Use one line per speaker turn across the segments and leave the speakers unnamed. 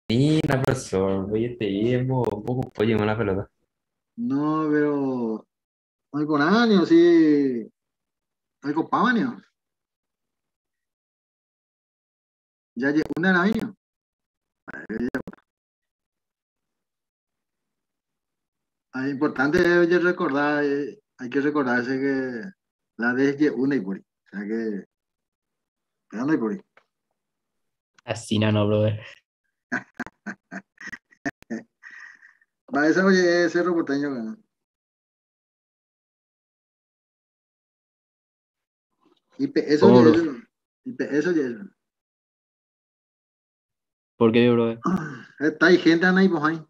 Mira, profesor, oye, te llevo un poco pollo en la pelota.
No, pero no con años, sí, no con años. Ya llegó un año. Es importante es recordar, hay que recordarse que la vez llegó una y por ahí. O sea que, anda y por ahí.
Así no, brother.
Va, ese oye, ese porteño, ¿no? Eso
¿Cómo,
oye,
bro?
eso. Eso oye, eso.
¿Por qué, brother?
Está ahí gente, anda ahí, pues ahí.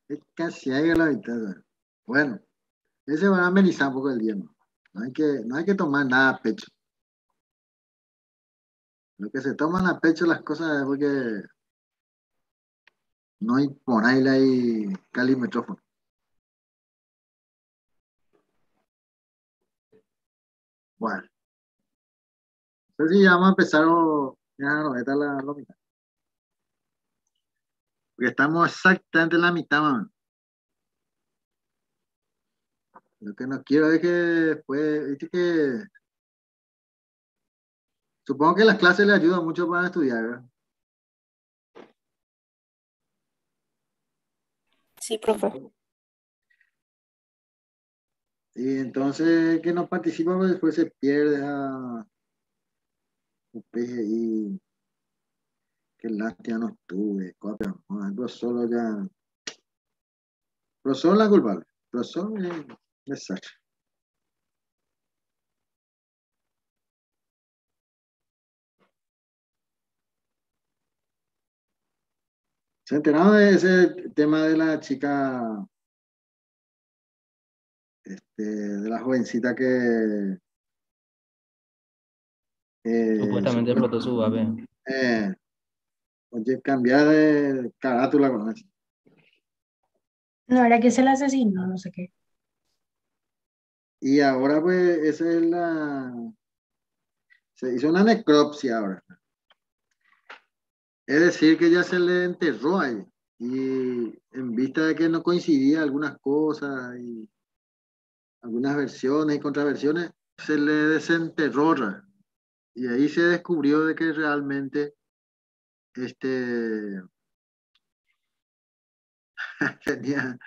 Es casi ahí la mitad. ¿No? Bueno, ese va a amenizar un poco el día, ¿no? No hay que tomar nada a pecho. Lo que se toman a pecho las cosas es porque no hay por ahí hay calimetrófono. Bueno, entonces sí, ya vamos a empezar ya no, esta es la mitad. Porque estamos exactamente en la mitad, man. Lo que no quiero es que después, viste que supongo que las clases le ayudan mucho para estudiar, ¿verdad?
Sí, profe.
Y entonces que no participa, pues después se pierde a y qué lástima no estuve, copia, no, el profesor ya, el profesor la culpable, el profesor es desastre. ¿Se enteraron de ese tema de la chica, de la jovencita que
Supuestamente
supuest-
explotó su vape.
eh, oye, cambiar de carátula con eso?
No era que se le asesinó, no sé qué.
Y ahora pues se hizo una necropsia ahora. Es decir, que ya se le enterró ahí. Y en vista de que no coincidía algunas cosas y algunas versiones y contraversiones, se le desenterró. Y ahí se descubrió de que realmente este, tenía,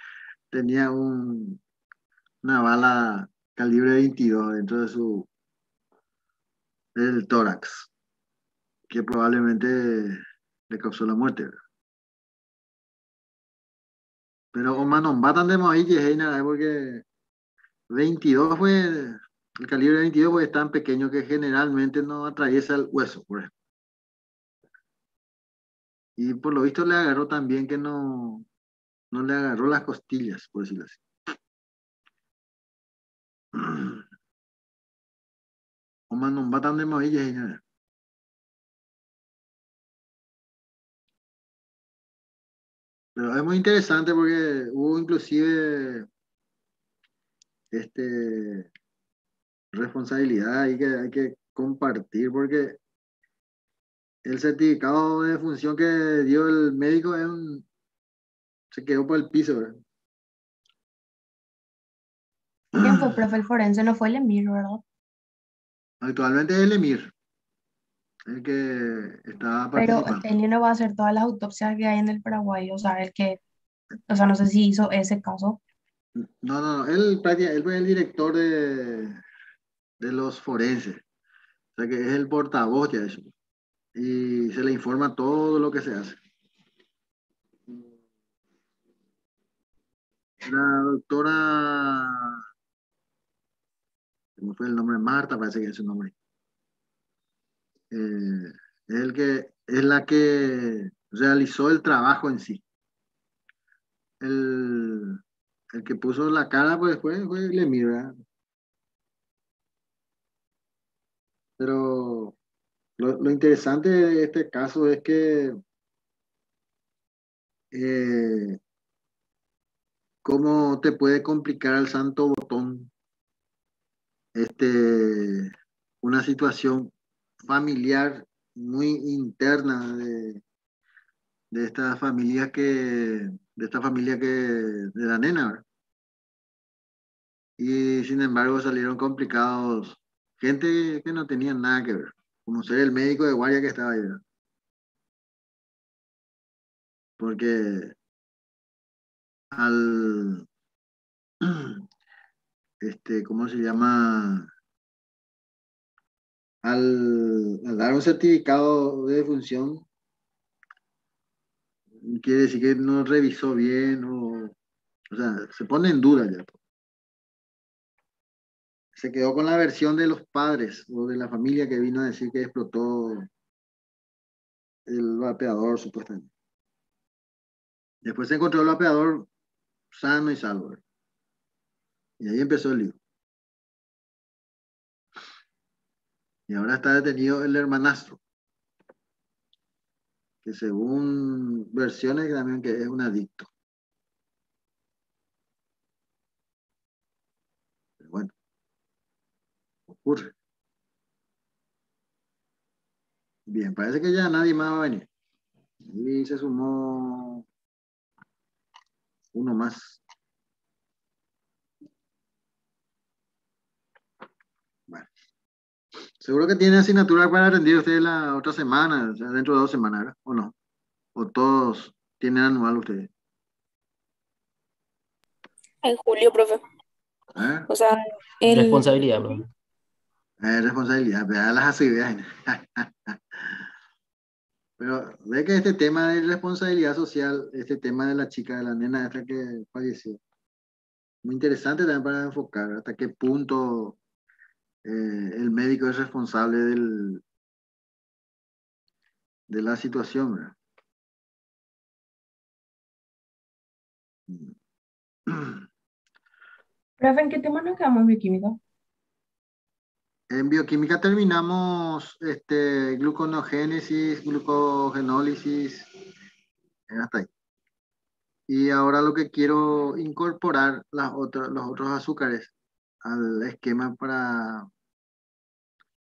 tenía una bala calibre 22 dentro del tórax, que probablemente le causó la muerte. Pero Oman batan de ahí que nada, porque 22 fue, el calibre 22 pues, es tan pequeño que generalmente no atraviesa el hueso, por ejemplo. Y por lo visto le agarró también que no le agarró las costillas, por decirlo así. Oman batan de ahí que nada. Pero es muy interesante porque hubo inclusive este, responsabilidad y que hay que compartir porque el certificado de función que dio el médico se quedó por el piso, ¿verdad?
¿Quién fue profe el forense? No fue el Emir, ¿verdad?
Actualmente es el Emir, el que está
Pero
participando.
él no va a hacer todas las autopsias que hay en el Paraguay, o sea, el que, o sea, no sé si hizo ese caso.
No, no, no, él fue el director de los forenses, o sea que es el portavoz ya de eso. Y se le informa todo lo que se hace. La doctora, ¿cómo fue el nombre? Marta, parece que es su nombre. Es la que realizó el trabajo en sí. El, el que puso la cara, pues fue el Emir, ¿verdad? Pero lo interesante de este caso es que eh, cómo te puede complicar el santo botón una situación. familiar muy interna de esta familia de la nena, ¿verdad? Y sin embargo salieron complicados, gente que no tenía nada que ver, como ser el médico de guardia que estaba ahí, ¿verdad? Porque al, ¿cómo se llama? Al dar un certificado de defunción, quiere decir que no revisó bien o sea, se pone en duda ya. Se quedó con la versión de los padres o de la familia que vino a decir que explotó el vapeador supuestamente. Después se encontró el vapeador sano y salvo, ¿verdad? Y ahí empezó el lío. Y ahora está detenido el hermanastro, que según versiones también que es un adicto. Pero bueno, ocurre. Bien, parece que ya nadie más va a venir. Y se sumó uno más. Bueno, seguro que tiene asignatura para rendir ustedes la otra semana, o sea, dentro de 2 semanas, ¿verdad? ¿O no? ¿O todos tienen anual ustedes?
En julio, profe.
¿Eh?
O sea, el...
Responsabilidad, profe.
Responsabilidad, vea las actividades. Pero ve que este tema de responsabilidad social, este tema de la chica, de la nena esta que falleció, muy interesante también para enfocar hasta qué punto el médico es responsable de la situación, ¿verdad?
Profe, ¿en qué tema nos quedamos en bioquímica?
En bioquímica terminamos gluconogénesis, glucogenólisis, hasta ahí. Y ahora lo que quiero incorporar los otros azúcares al esquema para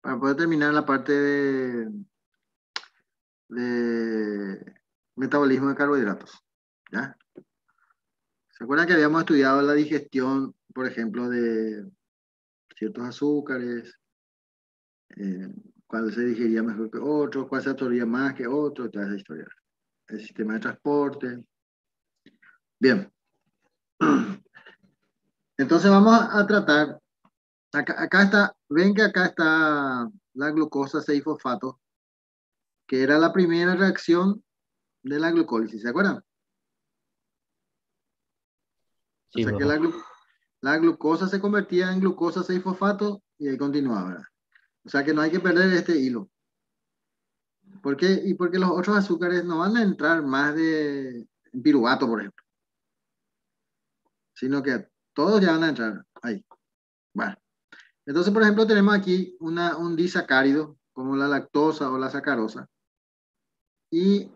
poder terminar la parte de metabolismo de carbohidratos. ¿Ya? ¿Se acuerdan que habíamos estudiado la digestión, por ejemplo, de ciertos azúcares? Eh, cuál se digería mejor que otro, cuál se absorbía más que otro, toda esa historia. El sistema de transporte. Bien. Entonces vamos a tratar, acá está, ven que acá está la glucosa 6-fosfato, que era la primera reacción de la glucólisis, ¿se acuerdan? O
Sí,
sea que
profe.
la glucosa se convertía en glucosa 6-fosfato y ahí continuaba, ¿verdad? O sea que no hay que perder este hilo. ¿Por qué? Y porque los otros azúcares no van a entrar más de piruvato, por ejemplo, sino que todos ya van a entrar ahí. Bueno, entonces, por ejemplo, tenemos aquí un disacárido, como la lactosa o la sacarosa, y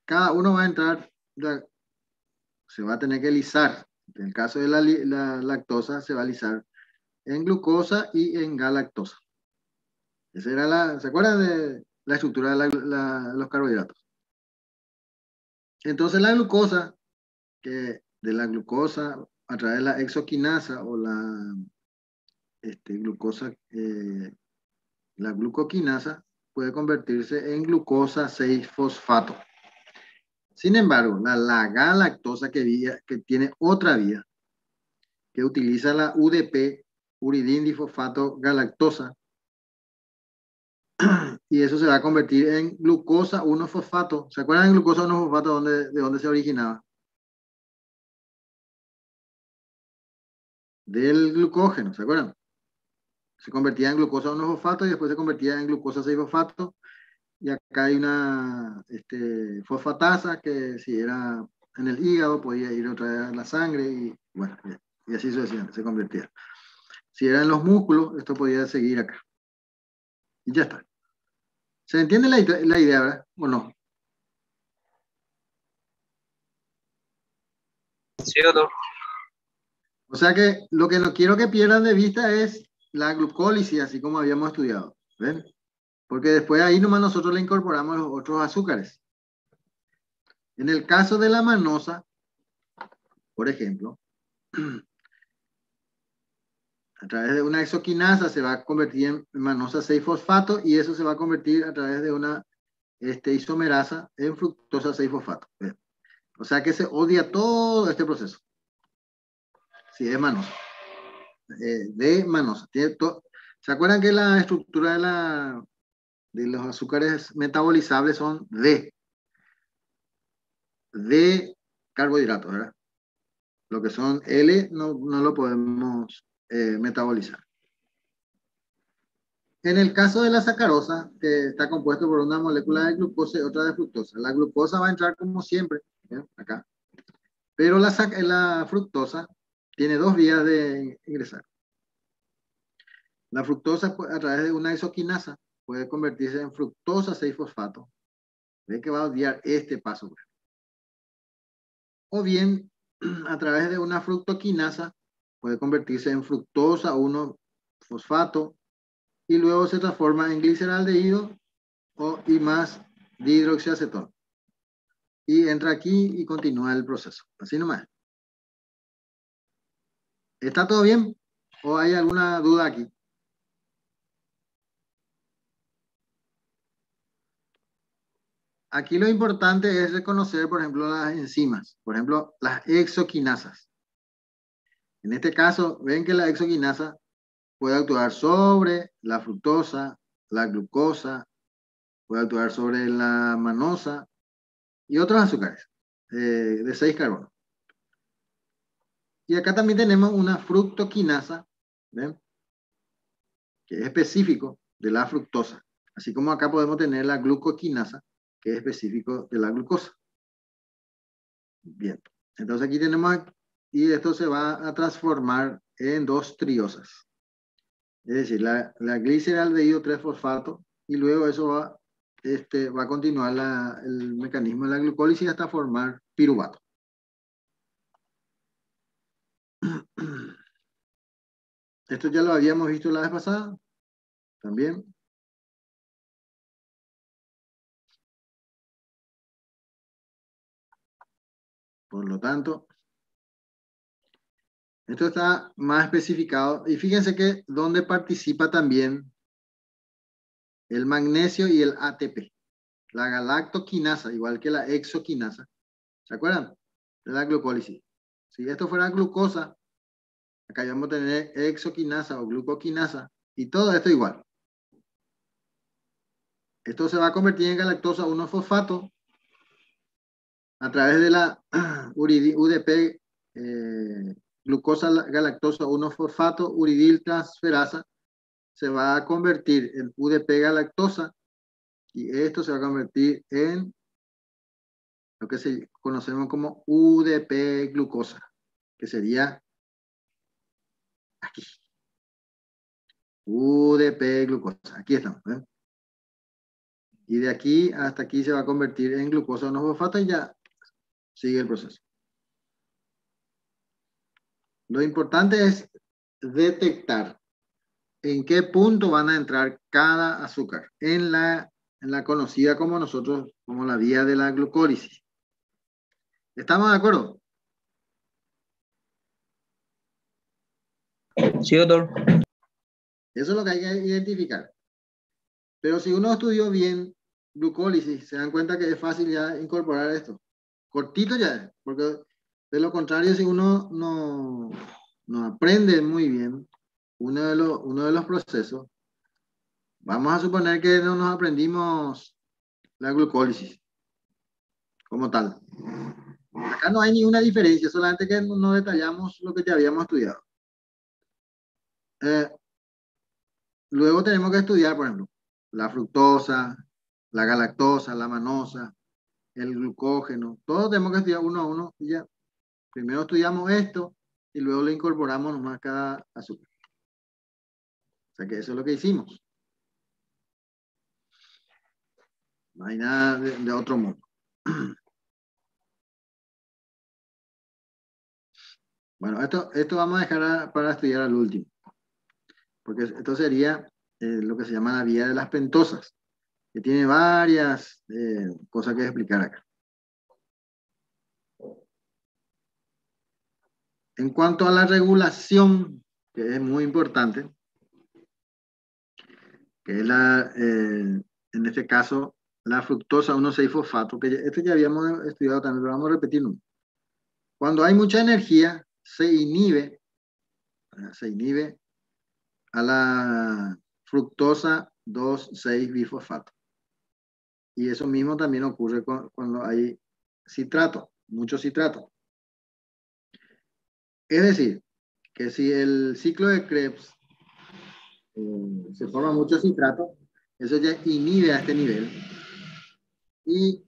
cada uno va a entrar, se va a tener que lisar. En el caso de la lactosa, se va a lisar en glucosa y en galactosa. Esa era ¿se acuerdan de la estructura de los carbohidratos? Entonces la glucosa, que de la glucosa a través de la exoquinasa o glucosa, la glucoquinasa, puede convertirse en glucosa 6-fosfato. Sin embargo, la galactosa que tiene otra vía, que utiliza la UDP, uridín difosfato galactosa, y eso se va a convertir en glucosa 1-fosfato. ¿Se acuerdan de glucosa 1-fosfato de dónde se originaba? Del glucógeno, ¿se acuerdan? Se convertía en glucosa 1-fosfato y después se convertía en glucosa 6-fosfato. Y acá hay una fosfatasa que si era en el hígado podía ir otra vez a la sangre y bueno, y así sucesivamente se convertía. Si era en los músculos, esto podía seguir acá. Y ya está. ¿Se entiende la idea, verdad? ¿O no?
Sí, doctor.
O sea que lo que no quiero que pierdan de vista es la glucólisis, así como habíamos estudiado. ¿Ven? Porque después ahí nomás nosotros le incorporamos los otros azúcares. En el caso de la manosa, por ejemplo, a través de una exoquinasa se va a convertir en manosa 6-fosfato y eso se va a convertir a través de una isomerasa en fructosa 6-fosfato. ¿Ven? O sea que se odia todo este proceso. Sí, es manosa. De manosa. ¿Se acuerdan que la estructura de los azúcares metabolizables son de carbohidratos, ¿verdad? Lo que son L no lo podemos metabolizar. En el caso de la sacarosa, que está compuesto por una molécula de glucosa y otra de fructosa, la glucosa va a entrar como siempre, ¿bien? Acá. Pero la fructosa tiene dos vías de ingresar. La fructosa a través de una isoquinasa puede convertirse en fructosa 6-fosfato. Ve que va a odiar este paso. O bien, a través de una fructoquinasa puede convertirse en fructosa 1-fosfato y luego se transforma en gliceraldehído y más dihidroxiacetona. Y entra aquí y continúa el proceso. Así nomás. ¿Está todo bien? ¿O hay alguna duda aquí? Aquí lo importante es reconocer, por ejemplo, las enzimas. Por ejemplo, las exoquinasas. En este caso, ven que la exoquinasa puede actuar sobre la fructosa, la glucosa, puede actuar sobre la manosa y otros azúcares de 6 carbonos. Y acá también tenemos una fructoquinasa, ¿ven? Que es específico de la fructosa. Así como acá podemos tener la glucoquinasa, que es específico de la glucosa. Bien, entonces aquí tenemos, y esto se va a transformar en dos triosas. Es decir, la gliceraldehído 3-fosfato, y luego eso va a continuar el mecanismo de la glucólisis hasta formar piruvato. Esto ya lo habíamos visto la vez pasada, también. Por lo tanto, esto está más especificado. Y fíjense que donde participa también el magnesio y el ATP. La galactoquinasa, igual que la exoquinasa. ¿Se acuerdan? De la glucólisis. Si esto fuera glucosa, acá vamos a tener exoquinasa o glucoquinasa. Y todo esto igual. Esto se va a convertir en galactosa 1-fosfato a través de la UDP, glucosa galactosa 1-fosfato, uridil transferasa, se va a convertir en UDP galactosa y esto se va a convertir en lo que conocemos como UDP glucosa, que sería aquí. UDP glucosa, aquí estamos. ¿Eh? Y de aquí hasta aquí se va a convertir en glucosa 1-fosfato y ya sigue el proceso. Lo importante es detectar en qué punto van a entrar cada azúcar en la conocida como nosotros, como la vía de la glucólisis. ¿Estamos de acuerdo?
Sí, doctor.
Eso es lo que hay que identificar. Pero si uno estudió bien glucólisis, se dan cuenta que es fácil ya incorporar esto. Cortito ya, porque de lo contrario, si uno no aprende muy bien uno de los procesos, vamos a suponer que no nos aprendimos la glucólisis como tal. Acá no hay ninguna diferencia, solamente que no detallamos lo que ya habíamos estudiado. Luego tenemos que estudiar, por ejemplo, la fructosa, la galactosa, la manosa, el glucógeno. Todo tenemos que estudiar uno a uno y ya. Primero estudiamos esto y luego le incorporamos nomás cada azúcar. O sea que eso es lo que hicimos. No hay nada de otro mundo. Bueno, esto vamos a dejar para estudiar al último. porque esto sería lo que se llama la vía de las pentosas, que tiene varias cosas que explicar acá. En cuanto a la regulación, que es muy importante, que es en este caso la fructosa 1,6-fosfato, que esto ya habíamos estudiado también, pero vamos a repetirlo. Cuando hay mucha energía, se inhibe a la fructosa 2,6-bifosfato. Y eso mismo también ocurre cuando hay citrato, mucho citrato. Es decir, que si el ciclo de Krebs se forma mucho citrato, eso ya inhibe a este nivel y,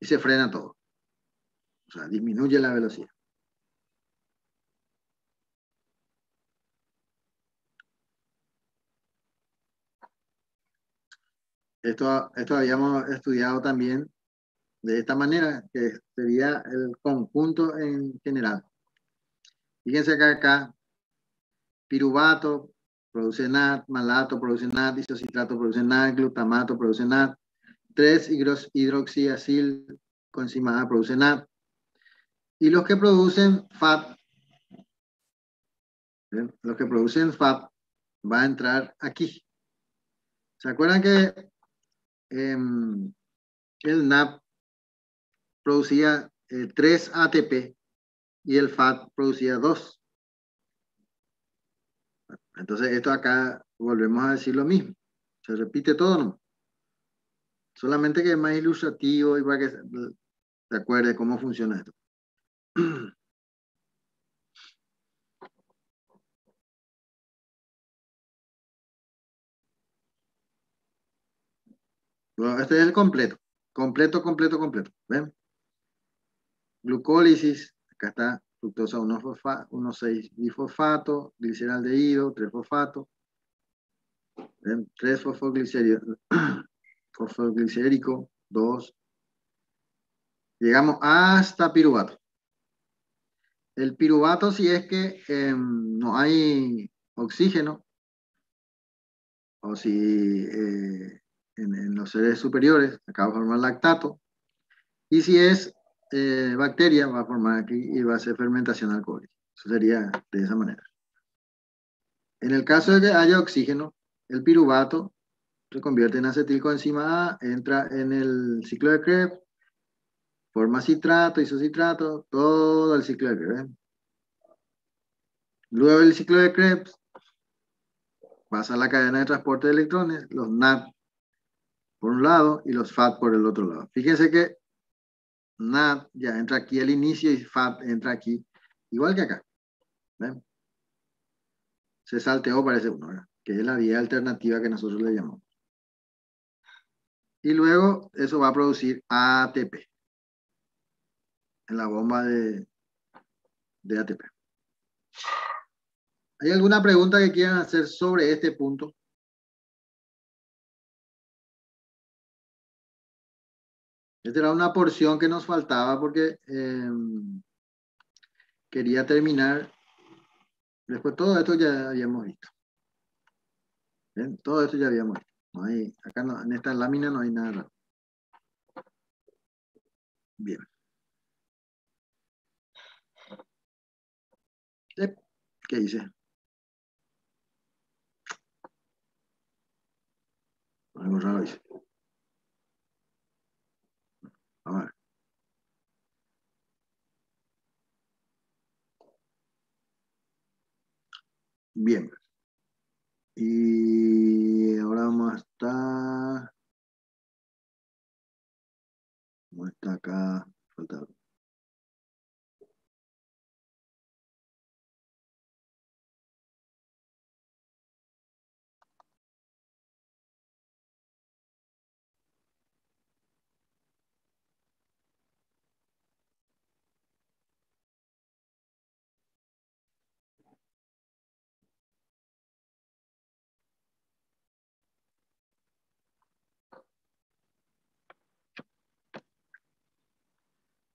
y se frena todo. O sea, disminuye la velocidad. Esto habíamos estudiado también de esta manera, que sería el conjunto en general. Fíjense que acá, piruvato produce NAD, malato produce NAD, isocitrato produce NAD, glutamato produce NAD, 3-hidroxiacil coenzima A produce NAD. Y los que producen FAT, los que producen FAT va a entrar aquí. ¿Se acuerdan que el NAP producía 3 ATP y el FAT producía 2? Entonces esto acá volvemos a decir lo mismo. Se repite todo, ¿no? Solamente que es más ilustrativo y para que se acuerde cómo funciona esto. Bueno, este es el completo. Completo. ¿Ven? Glucólisis. Acá está fructosa 1,6-bifosfato, gliceraldehído, 3-fosfato, 3-fosfoglicérico, 2. Llegamos hasta piruvato. El piruvato, si es que no hay oxígeno, o si en los seres superiores acaba de formar lactato, y si es bacteria, va a formar aquí y va a ser fermentación alcohólica. Eso sería de esa manera. En el caso de que haya oxígeno, el piruvato se convierte en acetilcoenzima A, entra en el ciclo de Krebs, forma citrato, isocitrato, todo el ciclo de Krebs. Luego del ciclo de Krebs, pasa a la cadena de transporte de electrones, los NAD por un lado y los FAT por el otro lado. Fíjense que NAD ya entra aquí al inicio y FAT entra aquí, igual que acá. ¿Ven? Se salteó, parece uno, ¿verdad? Que es la vía alternativa que nosotros le llamamos. Y luego eso va a producir ATP en la bomba de ATP. ¿Hay alguna pregunta que quieran hacer sobre este punto? Esta era una porción que nos faltaba porque quería terminar. Después todo esto ya habíamos visto. ¿Ven? Todo esto ya habíamos visto. No hay, acá no, en esta lámina no hay nada raro. Bien. ¿Qué dice? Algo raro dice. Vamos a ver. Bien. Y ahora vamos a estar... ¿Cómo está acá? Falta algo.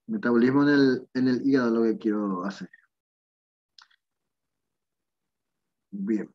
Metabolismo en el hígado, lo que quiero hacer. Bien.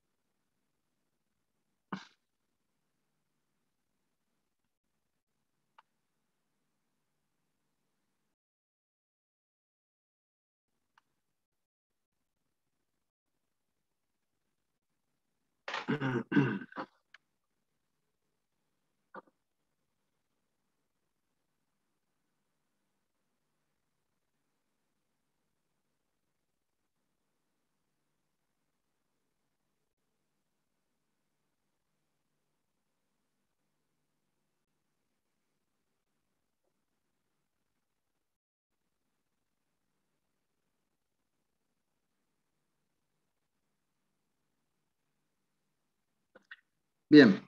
Bien.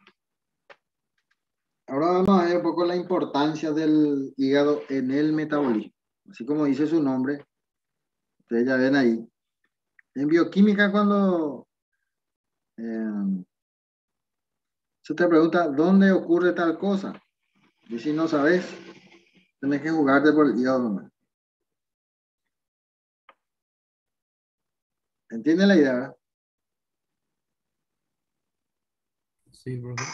Ahora vamos a ver un poco la importancia del hígado en el metabolismo. Así como dice su nombre, ustedes ya ven ahí. En bioquímica, cuando se te pregunta dónde ocurre tal cosa, y si no sabes, tenés que jugarte por el hígado nomás. ¿Entiendes la idea, verdad?
Sí, profe.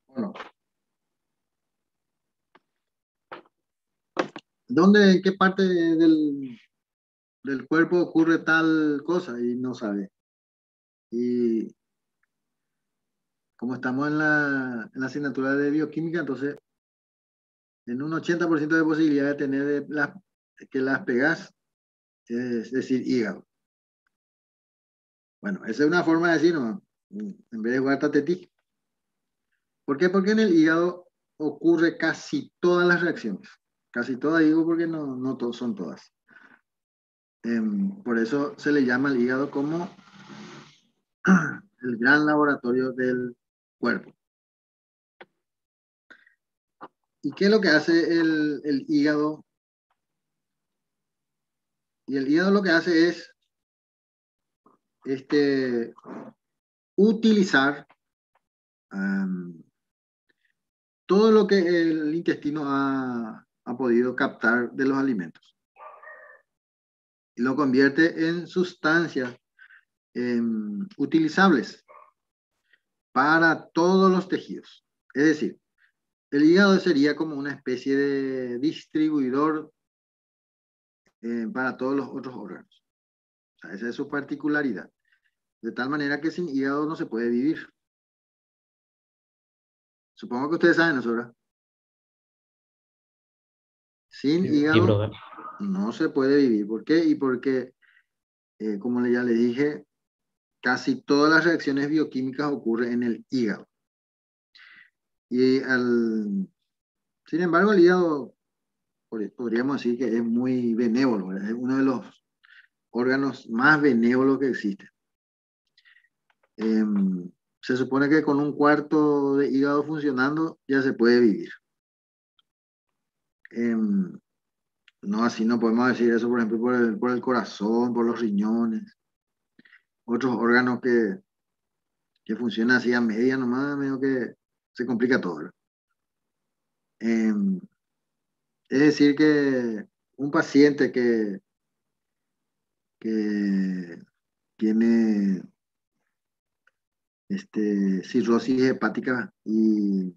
Bueno, ¿dónde, en qué parte del cuerpo ocurre tal cosa? Y no sabe. Y como estamos en la asignatura de bioquímica, entonces en un 80% de posibilidad de tener que las pegas, es decir, hígado. Bueno, esa es una forma de decir, ¿no? En vez de jugar tatetí. ¿Por qué? Porque en el hígado ocurre casi todas las reacciones. Casi todas, digo, porque no son todas. Por eso se le llama al hígado como el gran laboratorio del cuerpo. ¿Y qué es lo que hace el hígado? Y el hígado lo que hace es utilizar todo lo que el intestino ha podido captar de los alimentos y lo convierte en sustancias utilizables para todos los tejidos. Es decir, el hígado sería como una especie de distribuidor para todos los otros órganos. O sea, esa es su particularidad. De tal manera que sin hígado no se puede vivir. Supongo que ustedes saben eso, ¿verdad? Sin
Sí,
Sí,
hígado
profe.
no se puede vivir. ¿Por qué? Y porque, como ya le dije, casi todas las reacciones bioquímicas ocurren en el hígado. Y sin embargo, el hígado podríamos decir que es muy benévolo, ¿verdad? Es uno de los órganos más benévolos que existen. Se supone que con un cuarto de hígado funcionando ya se puede vivir. No, así no podemos decir eso, por ejemplo, por el corazón, por los riñones, otros órganos que funcionan así a media nomás, medio que se complica todo, ¿verdad? Em, es decir, que un paciente que tiene cirrosis hepática y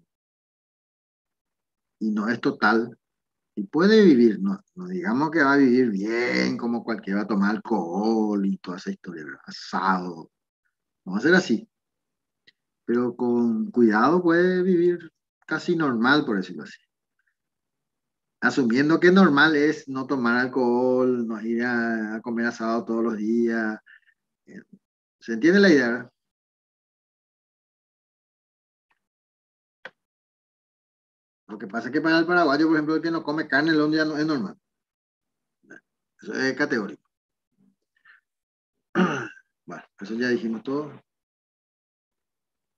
no es total, y puede vivir, no digamos que va a vivir bien como cualquiera va a tomar alcohol y toda esa historia, ¿verdad? Asado, no va a ser así, pero con cuidado puede vivir casi normal, por decirlo así. Asumiendo que normal es no tomar alcohol, no ir a comer asado todos los días. eh, ¿Se entiende la idea, verdad? Lo que pasa es que para el paraguayo, por ejemplo, el que no come carne el ya no es normal. Eso es categórico. Bueno, eso ya dijimos todo.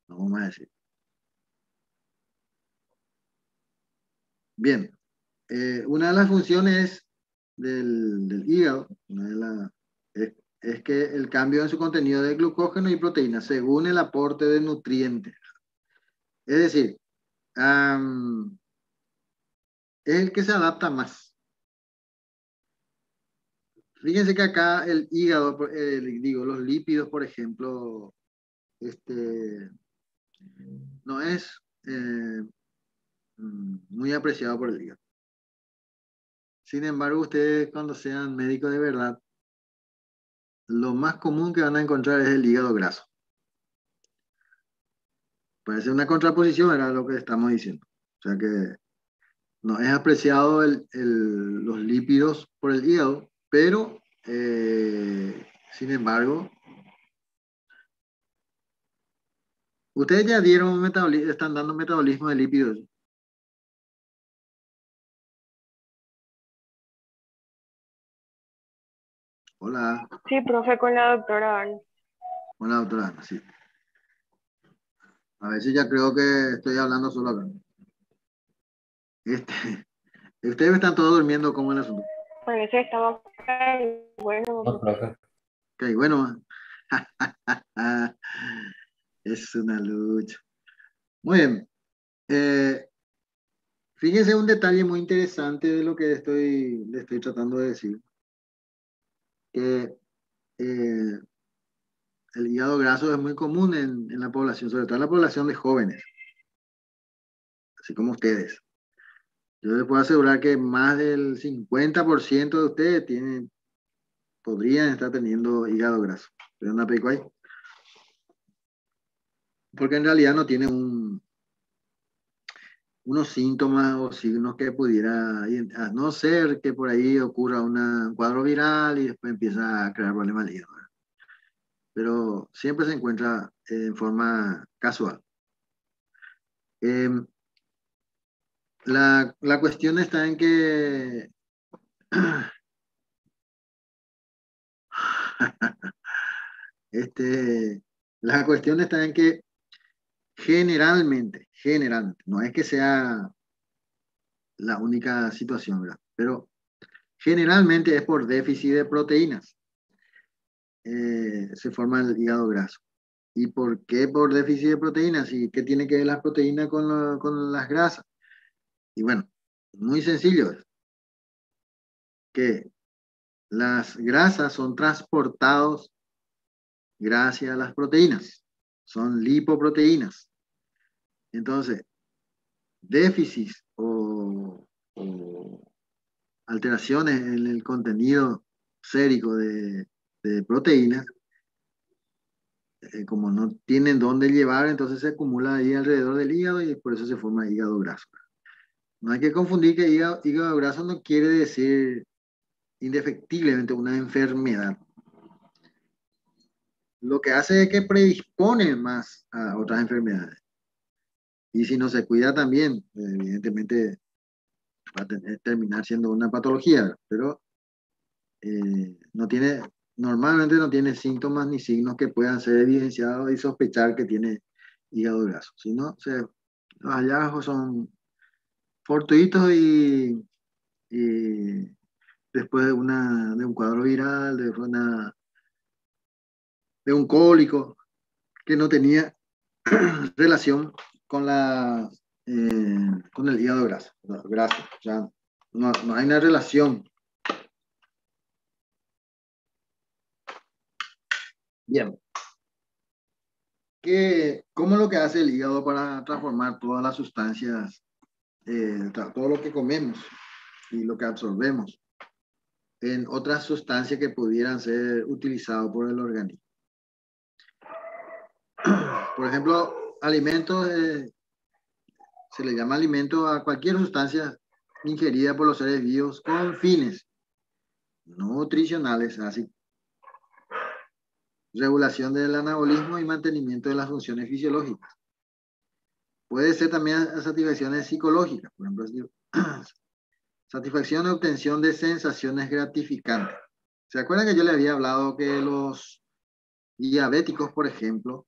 No vamos a decir. Bien. Una de las funciones del hígado es que el cambio en su contenido de glucógeno y proteínas según el aporte de nutrientes. Es decir, es el que se adapta más. Fíjense que acá el hígado, digo, los lípidos, por ejemplo, no es muy apreciado por el hígado. Sin embargo, ustedes cuando sean médicos de verdad, lo más común que van a encontrar es el hígado graso. Parece una contraposición, era lo que estamos diciendo. O sea que no es apreciado los lípidos por el hígado, pero sin embargo, ustedes ya dieron están dando metabolismo de lípidos. Hola,
Sí, profe, con la doctora Ana.
hola doctora Ana, sí. A veces ya creo que estoy hablando solo acá. Este, ustedes están todos durmiendo como el asunto.
Parece que estaba bueno,
No,
profe.
profe.
Ok, bueno. Es una lucha. Muy bien. Eh, Fíjense un detalle muy interesante de lo que le estoy tratando de decir. Que el hígado graso es muy común en la población, sobre todo en la población de jóvenes, así como ustedes. Yo les puedo asegurar que más del 50% de ustedes podrían estar teniendo hígado graso. Pero una ahí. Porque en realidad no tiene unos síntomas o signos que pudiera, a no ser que por ahí ocurra un cuadro viral y después empieza a crear problemas al hígado. Pero siempre se encuentra en forma casual. Eh, la cuestión está en que la cuestión está en que generalmente, no es que sea la única situación, ¿verdad? Pero generalmente es por déficit de proteínas. Se forma el hígado graso. ¿Y por qué por déficit de proteínas? ¿Y qué tiene que ver las proteínas con las grasas? Y bueno, muy sencillo, es que las grasas son transportados gracias a las proteínas, son lipoproteínas. Entonces, déficits o alteraciones en el contenido sérico de proteínas, como no tienen dónde llevar, entonces se acumula ahí alrededor del hígado y por eso se forma hígado graso. No hay que confundir que hígado graso no quiere decir indefectiblemente una enfermedad. Lo que hace es que predispone más a otras enfermedades. Y si no se cuida también, evidentemente va a terminar siendo una patología, pero normalmente no tiene síntomas ni signos que puedan ser evidenciados y sospechar que tiene hígado graso. Si no, los hallazgos son fortuitos y después de un cuadro viral, de un cólico que no tenía relación con el hígado graso. O sea, no hay una relación. Bien. ¿Cómo es lo que hace el hígado para transformar todas las sustancias, todo lo que comemos y lo que absorbemos en otras sustancias que pudieran ser utilizadas por el organismo? Por ejemplo, alimentos, se le llama alimento a cualquier sustancia ingerida por los seres vivos con fines nutricionales, así regulación del anabolismo y mantenimiento de las funciones fisiológicas. Puede ser también satisfacciones psicológicas, por ejemplo, satisfacción y obtención de sensaciones gratificantes. ¿Se acuerdan que yo le había hablado que los diabéticos, por ejemplo,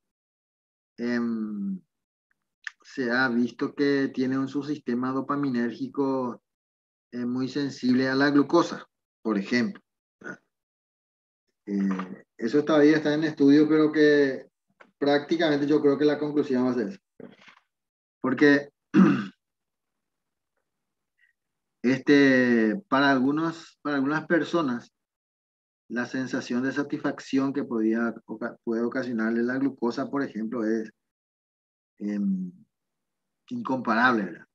se ha visto que tienen un subsistema dopaminérgico muy sensible a la glucosa, por ejemplo? Eso todavía está en estudio, pero que prácticamente yo creo que la conclusión va a ser eso. Porque para algunas personas la sensación de satisfacción que puede ocasionarle la glucosa, por ejemplo, es incomparable, ¿verdad?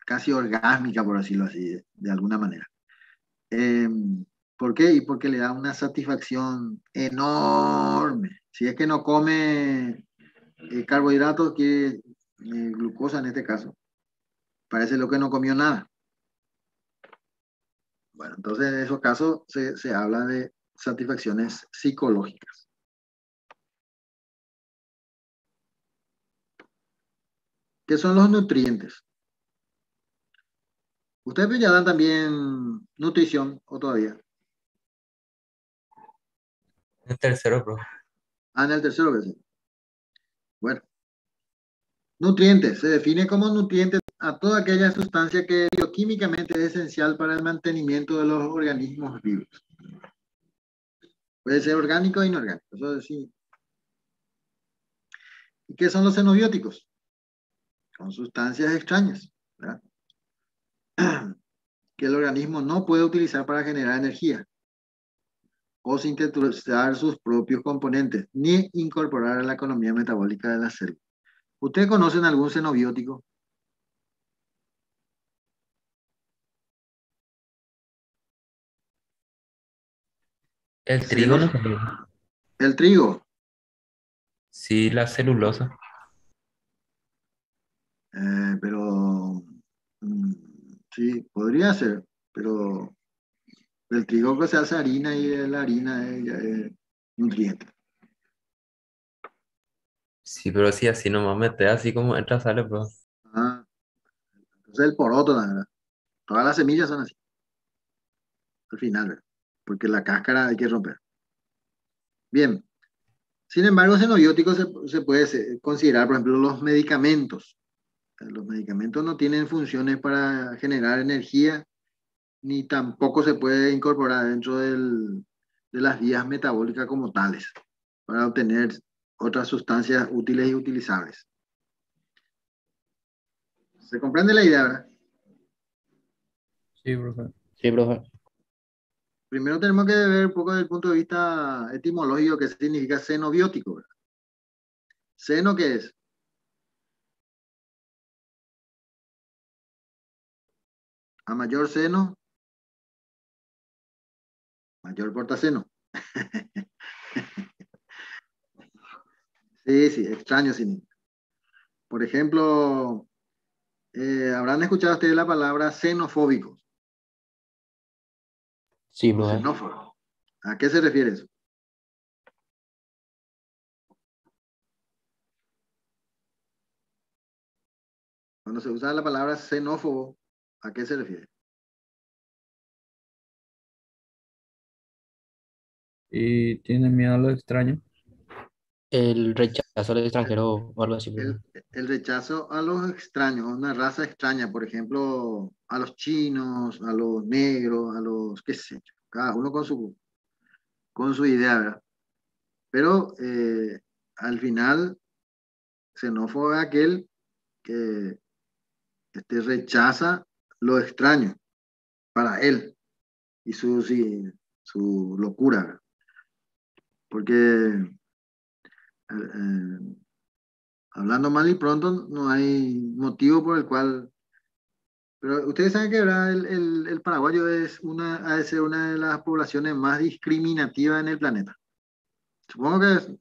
Casi orgásmica, por decirlo así, de alguna manera. ¿Por qué? Y porque le da una satisfacción enorme. Si es que no come carbohidratos, que glucosa en este caso, parece lo que no comió nada. Bueno, entonces en esos casos se habla de satisfacciones psicológicas. ¿Qué son los nutrientes? ¿Ustedes ya dan también nutrición o todavía?
El tercero, profe.
Ah, en el tercero que sí. Bueno, nutrientes. Se define como nutrientes a toda aquella sustancia que bioquímicamente es esencial para el mantenimiento de los organismos vivos. Puede ser orgánico e inorgánico. Eso es sí. ¿Y qué son los xenobióticos? Son sustancias extrañas, ¿verdad? Que el organismo no puede utilizar para generar energía o sintetizar sus propios componentes, ni incorporar a la economía metabólica de la célula. ¿Ustedes conocen algún xenobiótico?
El trigo
Xenos,
no sabía.
el trigo,
Sí, la celulosa.
pero mm, sí, podría ser, pero el trigo que se hace harina y de la harina es nutriente.
Sí, pero sí, así nomás mete, así como entra, sale, profe.
Ah, entonces el poroto, la verdad. Todas las semillas son así, al final, ¿verdad? Porque la cáscara hay que romper. Bien, sin embargo, xenobióticos se puede considerar, por ejemplo, los medicamentos. Los medicamentos no tienen funciones para generar energía, ni tampoco se puede incorporar dentro de las vías metabólicas como tales, para obtener otras sustancias útiles y utilizables. ¿Se comprende la idea, verdad?
Sí, profe.
Sí, profe.
Primero tenemos que ver un poco desde el punto de vista etimológico qué significa xenobiótico, ¿verdad? ¿Seno qué es? A mayor seno, mayor portaseno. Sí, sí, extraño significa. Por ejemplo, habrán escuchado ustedes la palabra xenofóbicos
Sí,
o
profe.
xenófobos. ¿A qué se refiere eso? Cuando se usa la palabra xenófobo, ¿a qué se refiere?
¿Y tiene miedo a lo extraño?
El rechazo al extranjero o algo así,
El,
profe.
el rechazo a los extraños, a una raza extraña, por ejemplo, a los chinos, a los negros, a los, qué sé yo, cada uno con su idea, ¿verdad? Pero al final, xenófobo es aquel que rechaza lo extraño para él y sí, su locura, ¿verdad? Porque hablando mal y pronto, no hay motivo por el cual. Pero ustedes saben que ¿verdad? El paraguayo ha de ser una de las poblaciones más discriminativas en el planeta. Supongo que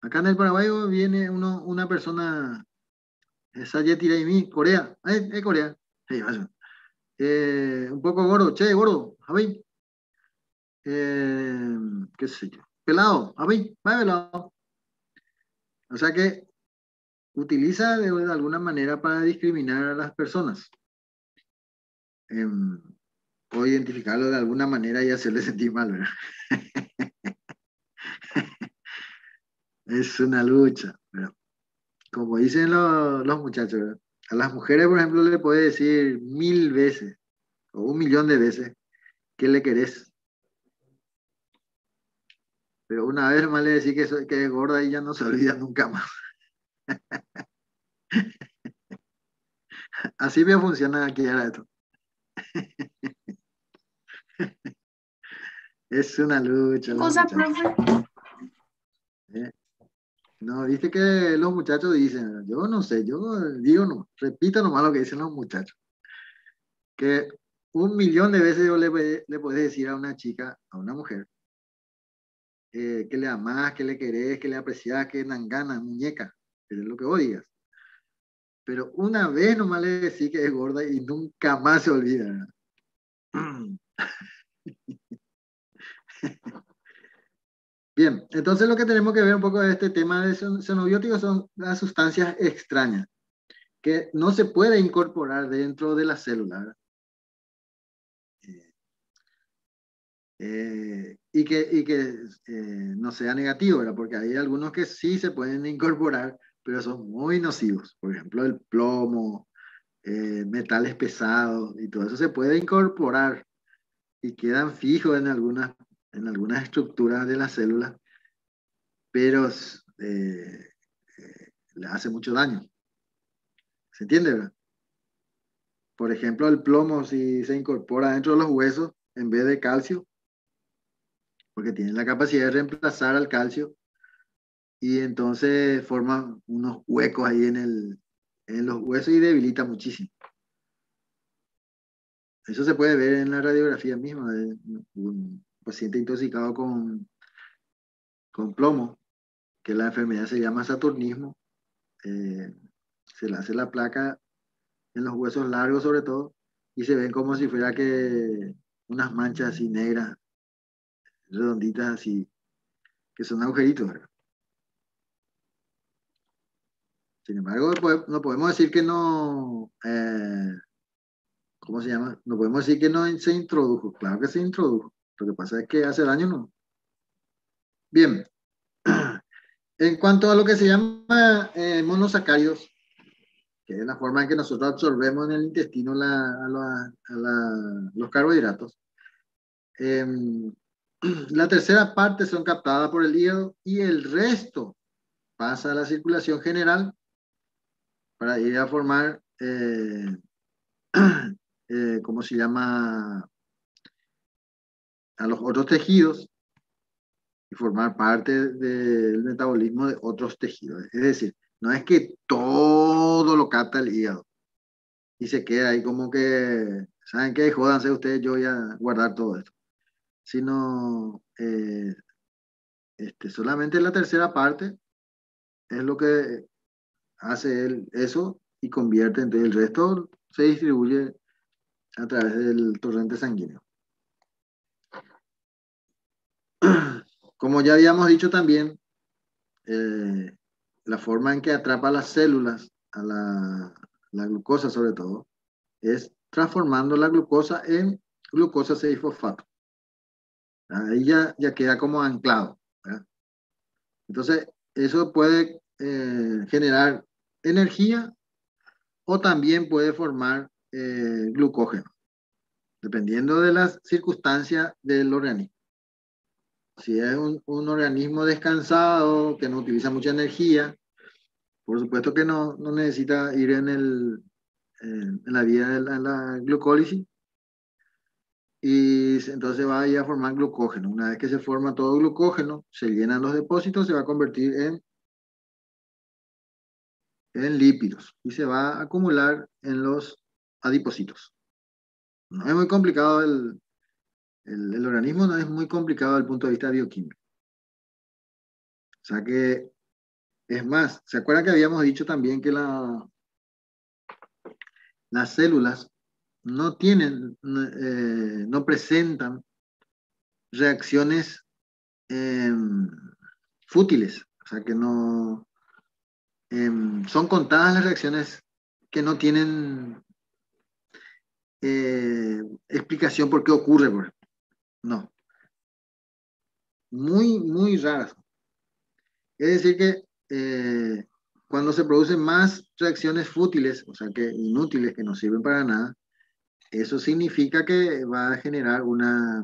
acá en el Paraguay viene una persona, esa Yetiraimi, Corea, Corea, sí, vaya. Un poco gordo, che, gordo, a ver, eh, qué sé yo, pelado, a ver, va pelado. O sea que utiliza de alguna manera para discriminar a las personas. Em, o identificarlo de alguna manera y hacerle sentir mal, ¿verdad? Es una lucha, ¿verdad? Como dicen los muchachos, ¿verdad? A las mujeres, por ejemplo, le puede decir 1000 veces o 1 millón de veces que le querés, pero una vez más le decís que es gorda y ya no se olvida nunca más. Así me funciona aquí ahora esto. Es una lucha,
¿Qué
los
cosa,
muchachos.
profe?
¿Eh? No, viste que los muchachos dicen, yo no sé, yo digo no, repito nomás lo que dicen los muchachos, que 1.000.000 de veces le podés decir a una chica, a una mujer, que le amás, que le querés, que le apreciás, que nangana, muñeca, que es lo que vos digas. Pero una vez nomás le decís que es gorda y nunca más se olvida. Bien, entonces lo que tenemos que ver un poco de este tema de xenobióticos son las sustancias extrañas que no se puede incorporar dentro de la célula, ¿verdad? Y que no sea negativo, ¿verdad? Porque hay algunos que sí se pueden incorporar, pero son muy nocivos. Por ejemplo, el plomo, metales pesados y todo eso se puede incorporar y quedan fijos en algunas estructuras de la célula, pero le hace mucho daño. ¿Se entiende, verdad? Por ejemplo, el plomo, si se incorpora dentro de los huesos en vez de calcio, porque tiene la capacidad de reemplazar al calcio, y entonces forma unos huecos ahí en los huesos y debilita muchísimo. Eso se puede ver en la radiografía misma de un paciente intoxicado con plomo, que la enfermedad se llama saturnismo. eh, Se le hace la placa en los huesos largos sobre todo, y se ven como si fuera que unas manchas así negras, redonditas así, que son agujeritos, ¿verdad? Sin embargo, no podemos decir que no, ¿cómo se llama? No podemos decir que no se introdujo. Claro que se introdujo. Lo que pasa es que hace daño, no. Bien. En cuanto a lo que se llama monosacáridos, que es la forma en que nosotros absorbemos en el intestino los carbohidratos, la tercera parte son captadas por el hígado y el resto pasa a la circulación general para ir a formar, ¿cómo se llama? A los otros tejidos y formar parte del metabolismo de otros tejidos. Es decir, no es que todo lo capta el hígado y se queda ahí como que, ¿saben qué? Jódanse ustedes, yo voy a guardar todo esto. Sino solamente la tercera parte es lo que hace él eso y convierte, entonces el resto se distribuye a través del torrente sanguíneo. Como ya habíamos dicho también, la forma en que atrapa las células a la glucosa sobre todo es transformando la glucosa en glucosa 6-fosfato. Ahí ya queda como anclado, ¿verdad? Entonces, eso puede generar energía o también puede formar glucógeno, dependiendo de las circunstancias del organismo. Si es un organismo descansado, que no utiliza mucha energía, por supuesto que no necesita ir en la vía de la glucólisis, y entonces va a ir a formar glucógeno. Una vez que se forma todo glucógeno, se llenan los depósitos, se va a convertir en lípidos y se va a acumular en los adipocitos. No es muy complicado, el organismo no es muy complicado desde el punto de vista bioquímico. O sea que, es más, ¿se acuerdan que habíamos dicho también que las células no tienen, no presentan reacciones fútiles? O sea que no, son contadas las reacciones que no tienen explicación por qué ocurre, por ejemplo. No, muy, muy raras. Es decir que cuando se producen más reacciones fútiles, o sea que inútiles, que no sirven para nada, eso significa que va a generar una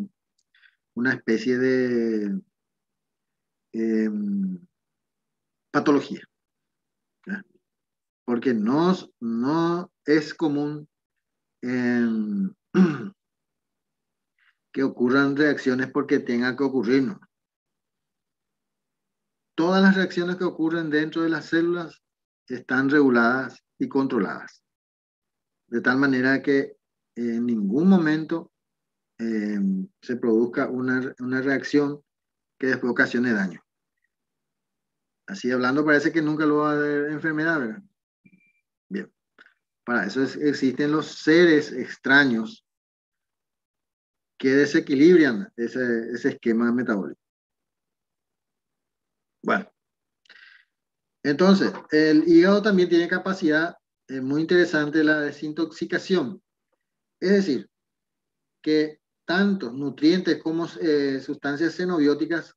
especie de patología, ¿ya? Porque no es común que ocurran reacciones porque tenga que ocurrir, ¿no? Todas las reacciones que ocurren dentro de las células están reguladas y controladas, de tal manera que en ningún momento se produzca una reacción que después ocasione daño. Así hablando, parece que nunca lo va a haber enfermedad, ¿verdad? Bien, para eso existen los seres extraños que desequilibran ese esquema metabólico. Bueno, entonces, el hígado también tiene capacidad muy interesante, la desintoxicación. Es decir, que tanto nutrientes como sustancias xenobióticas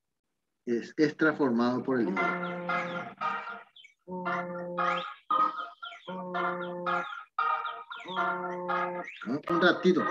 es transformado por el hígado. Un ratito.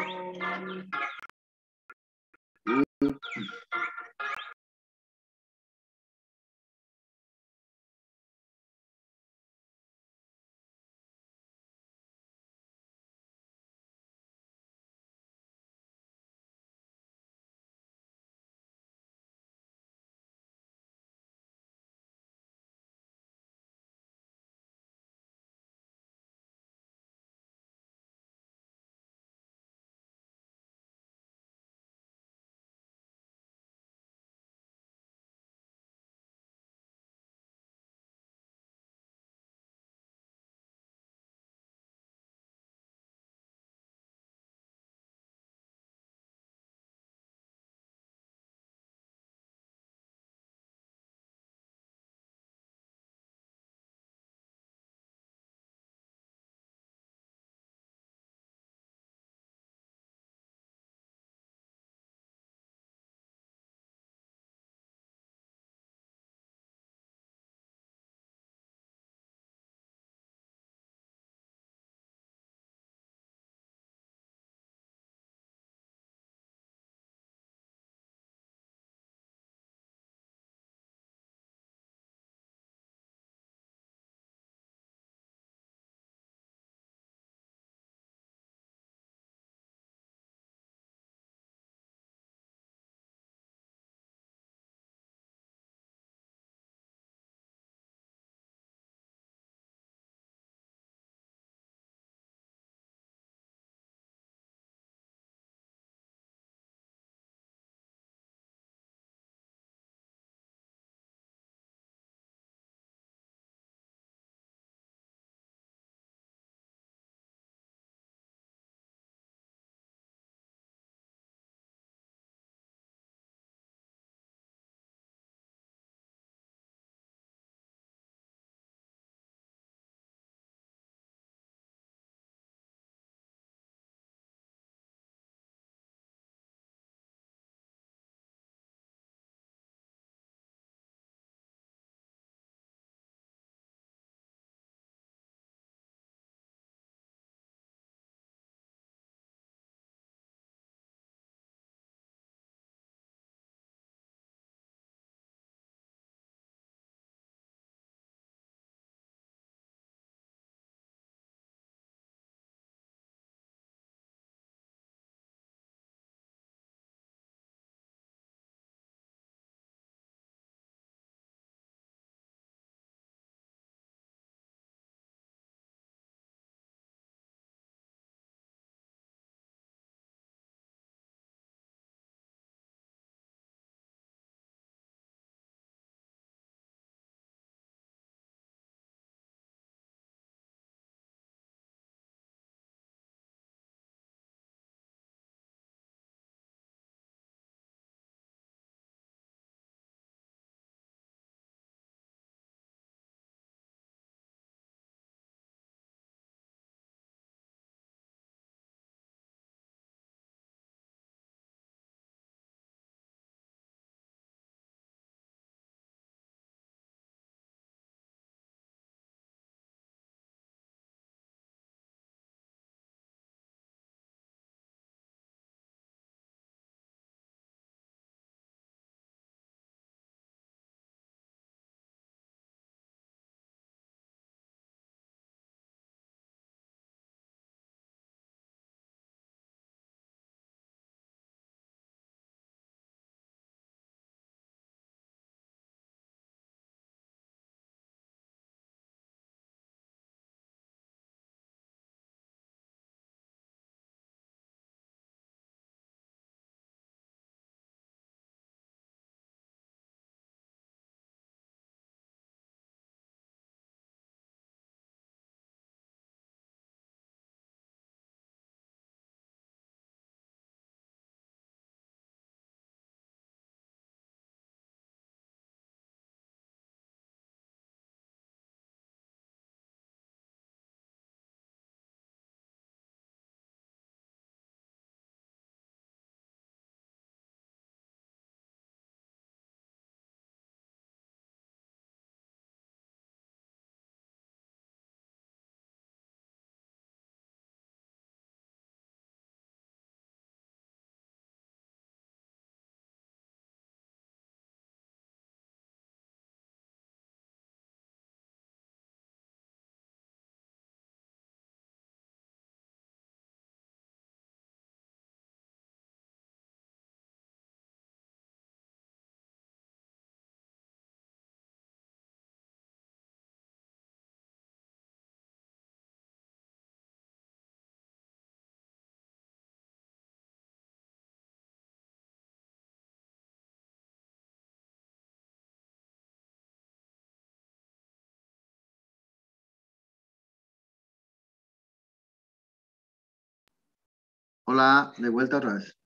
Hola, de vuelta otra vez.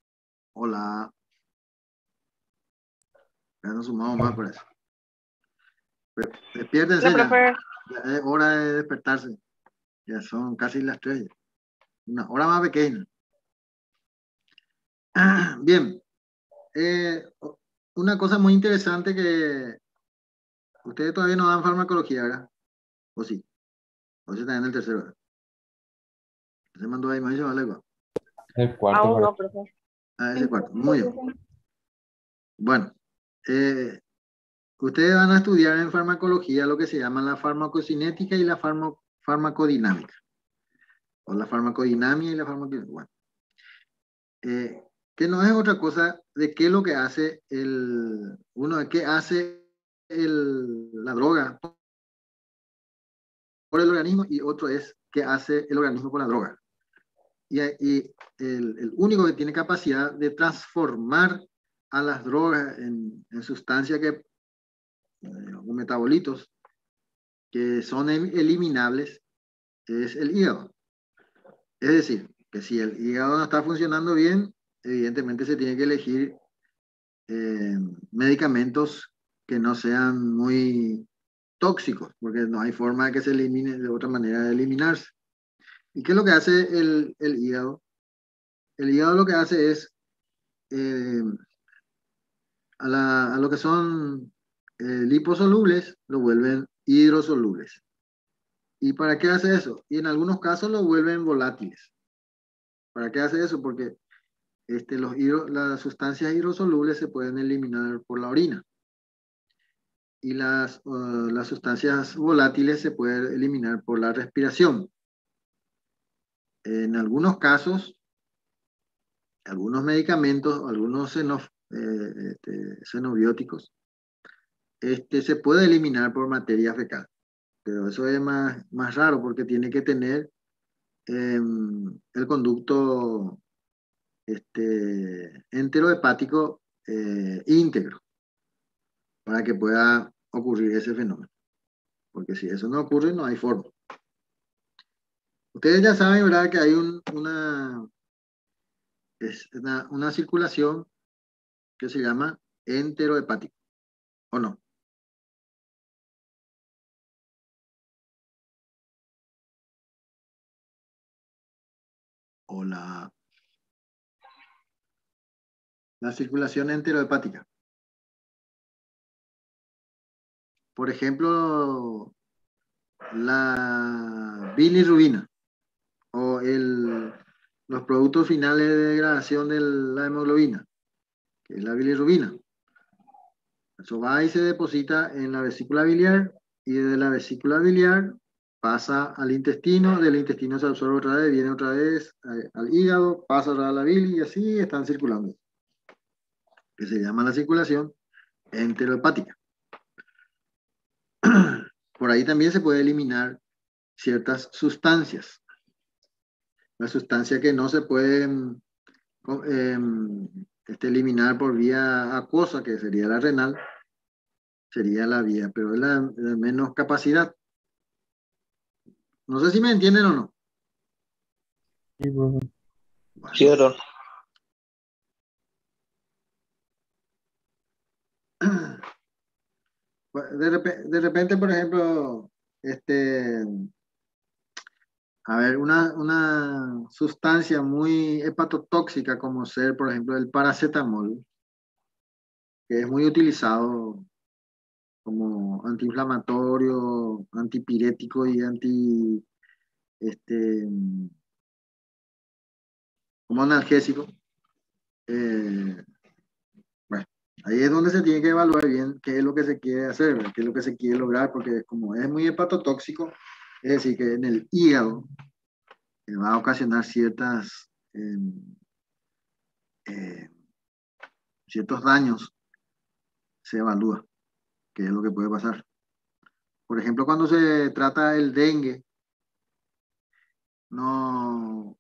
Hola. Ya nos sumamos más por eso. Despiértense
La
ya.
profe,
Ya es hora de despertarse. Ya son casi las 3. Una hora más pequeña. Bien. Una cosa muy interesante que ustedes todavía no dan farmacología, ¿verdad? ¿O sí? ¿O sí están en el tercero? ¿Verdad? Se mandó ahí, me dice, vale, igual.
El cuarto
aún
para
no, profe.
Ah, ese cuarto. Muy bien. Bueno, ustedes van a estudiar en farmacología lo que se llama la farmacocinética y la farmacodinámica. O la farmacodinamia y la farmacodinámica. Bueno, que no es otra cosa de qué es lo que hace de qué hace la droga por el organismo y otro es qué hace el organismo con la droga. Y el único que tiene capacidad de transformar a las drogas en sustancias o metabolitos que son eliminables es el hígado. Es decir, que si el hígado no está funcionando bien, evidentemente se tiene que elegir medicamentos que no sean muy tóxicos, porque no hay forma de que se elimine de otra manera de eliminarse. ¿Y qué es lo que hace el hígado? El hígado lo que hace es eh, a lo que son liposolubles, lo vuelven hidrosolubles. ¿Y para qué hace eso? Y en algunos casos lo vuelven volátiles. ¿Para qué hace eso? Porque las sustancias hidrosolubles se pueden eliminar por la orina y las sustancias volátiles se pueden eliminar por la respiración. En algunos casos, algunos medicamentos, algunos xenobióticos, se puede eliminar por materia fecal, pero eso es más raro porque tiene que tener el conducto enterohepático íntegro para que pueda ocurrir ese fenómeno. Porque si eso no ocurre, no hay forma. Ustedes ya saben, ¿verdad? Que hay una circulación que se llama enterohepático, ¿o no? O la circulación enterohepática. Por ejemplo, la bilirrubina o los productos finales de degradación de la hemoglobina, que es la bilirrubina. Eso va y se deposita en la vesícula biliar y desde la vesícula biliar pasa al intestino, del intestino se absorbe otra vez, viene otra vez al hígado, pasa a la bilis y así están circulando, que se llama la circulación enterohepática. Por ahí también se puede eliminar ciertas sustancias. Las sustancias que no se pueden eliminar por vía acuosa, que sería la renal, sería la vía, pero es la menos capacidad. No sé si me entienden o no.
Sí, profe.
Bueno,
Sí, doctor.
de repente, por ejemplo, a ver, una sustancia muy hepatotóxica como ser, por ejemplo, el paracetamol, que es muy utilizado como antiinflamatorio, antipirético y este, como analgésico. Bueno, ahí es donde se tiene que evaluar bien qué es lo que se quiere hacer, qué es lo que se quiere lograr, porque como es muy hepatotóxico, es decir, que en el hígado va a ocasionar eh, ciertos daños, se evalúa qué es lo que puede pasar. Por ejemplo, cuando se trata el dengue, no,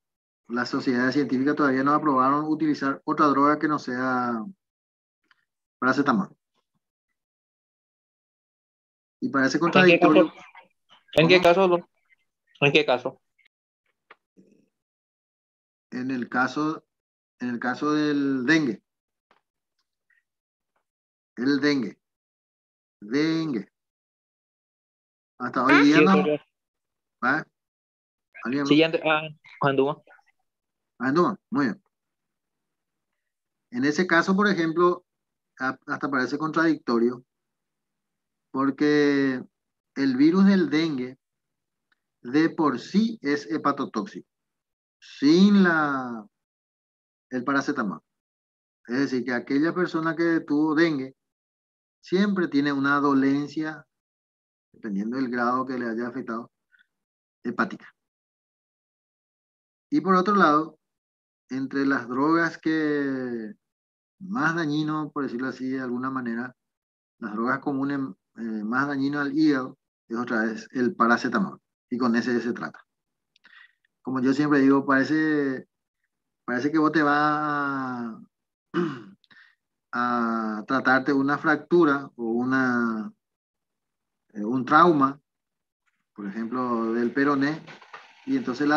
las sociedades científicas todavía no aprobaron utilizar otra droga que no sea paracetamol. Y parece
¿En qué caso?
contradictorio.
¿En qué
¿Cómo?
caso? ¿En qué caso?
En el caso, en el caso del dengue, el dengue. Hasta hoy día
Sí,
no.
doctor.
¿Va? ¿Alguien
Sí,
más?
cuando
Ah, no, muy bien. En ese caso, por ejemplo, hasta parece contradictorio, porque el virus del dengue de por sí es hepatotóxico, sin el paracetamol. Es decir, que aquella persona que tuvo dengue siempre tiene una dolencia, dependiendo del grado que le haya afectado, hepática. Y por otro lado, entre las drogas que más dañino, por decirlo así de alguna manera, las drogas comunes más dañinas al hígado, es otra vez el paracetamol. Y con ese se trata. Como yo siempre digo, parece que vos te vas a tratarte una fractura o un trauma, por ejemplo, del peroné, y entonces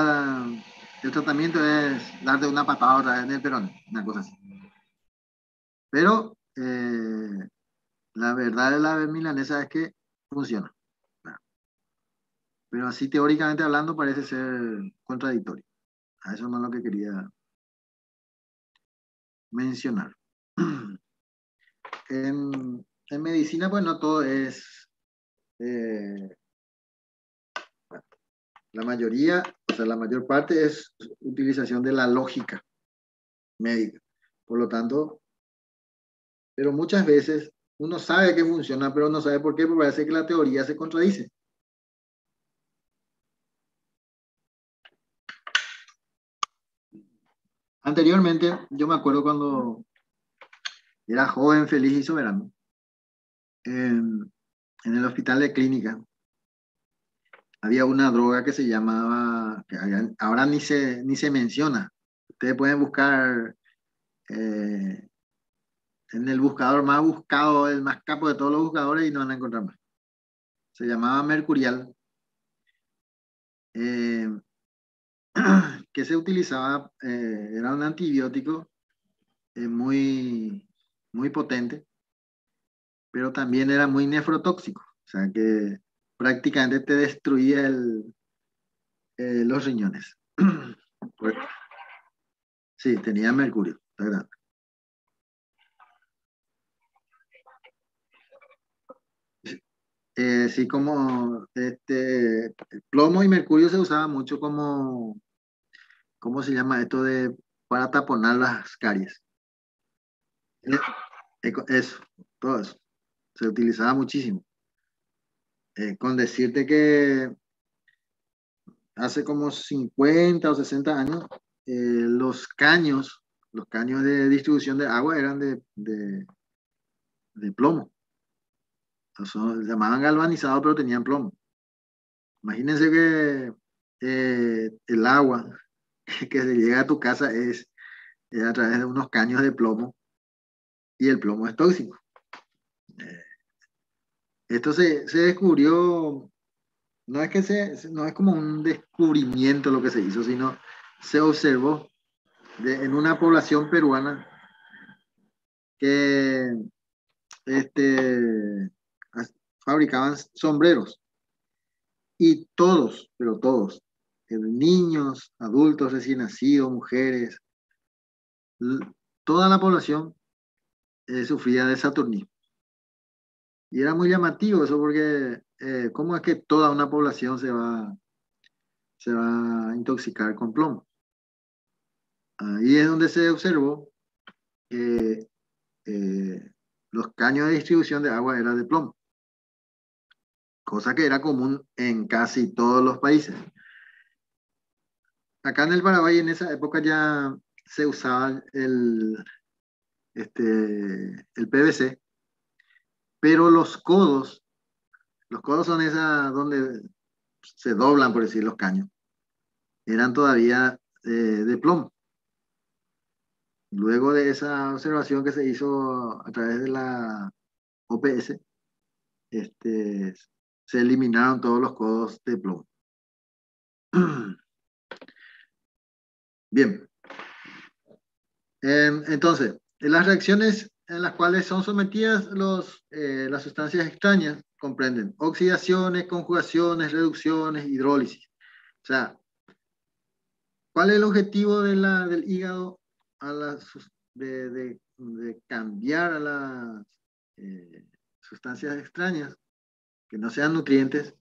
el tratamiento es darte una patada otra vez en el peroné, una cosa así. Pero la verdad de la milanesa es que funciona. Pero así teóricamente hablando parece ser contradictorio. A eso no es lo que quería mencionar. En medicina, pues no todo es, eh, la mayoría, o sea, la mayor parte es utilización de la lógica médica. Por lo tanto, pero muchas veces uno sabe que funciona, pero no sabe por qué, porque parece que la teoría se contradice. Anteriormente, yo me acuerdo cuando era joven, feliz y soberano, en el hospital de clínica, había una droga que se llamaba, ahora ni se menciona. Ustedes pueden buscar en el buscador más buscado, el más capo de todos los buscadores y no van a encontrar más. Se llamaba Mercurial, eh, que se utilizaba, era un antibiótico muy, muy potente, pero también era muy nefrotóxico, o sea que prácticamente te destruía los riñones. Pues, sí, tenía mercurio, está grande. Sí, como plomo y mercurio se usaba mucho como, ¿cómo se llama esto para taponar las caries? Eh, Eso, todo eso. Se utilizaba muchísimo. Con decirte que hace como 50 o 60 años, los caños de distribución de agua eran de plomo. Se llamaban galvanizados, pero tenían plomo. Imagínense que el agua que se llega a tu casa es a través de unos caños de plomo y el plomo es tóxico. Eh, Esto se descubrió, no es como un descubrimiento lo que se hizo, sino se observó en una población peruana que este, fabricaban sombreros y todos, pero todos, niños, adultos recién nacidos, mujeres, l- toda la población sufría de saturnismo. Y era muy llamativo eso porque ¿cómo es que toda una población se va a intoxicar con plomo? Ahí es donde se observó que los caños de distribución de agua eran de plomo, cosa que era común en casi todos los países. Acá en el Paraguay en esa época ya se usaba el PVC, pero los codos son esas donde se doblan, por decir, los caños, eran todavía de plomo. Luego de esa observación que se hizo a través de la OPS, se eliminaron todos los codos de plomo. Bien, Entonces, las reacciones en las cuales son sometidas las sustancias extrañas comprenden oxidaciones, conjugaciones, reducciones, hidrólisis. O sea, ¿cuál es el objetivo del hígado de cambiar a las sustancias extrañas que no sean nutrientes?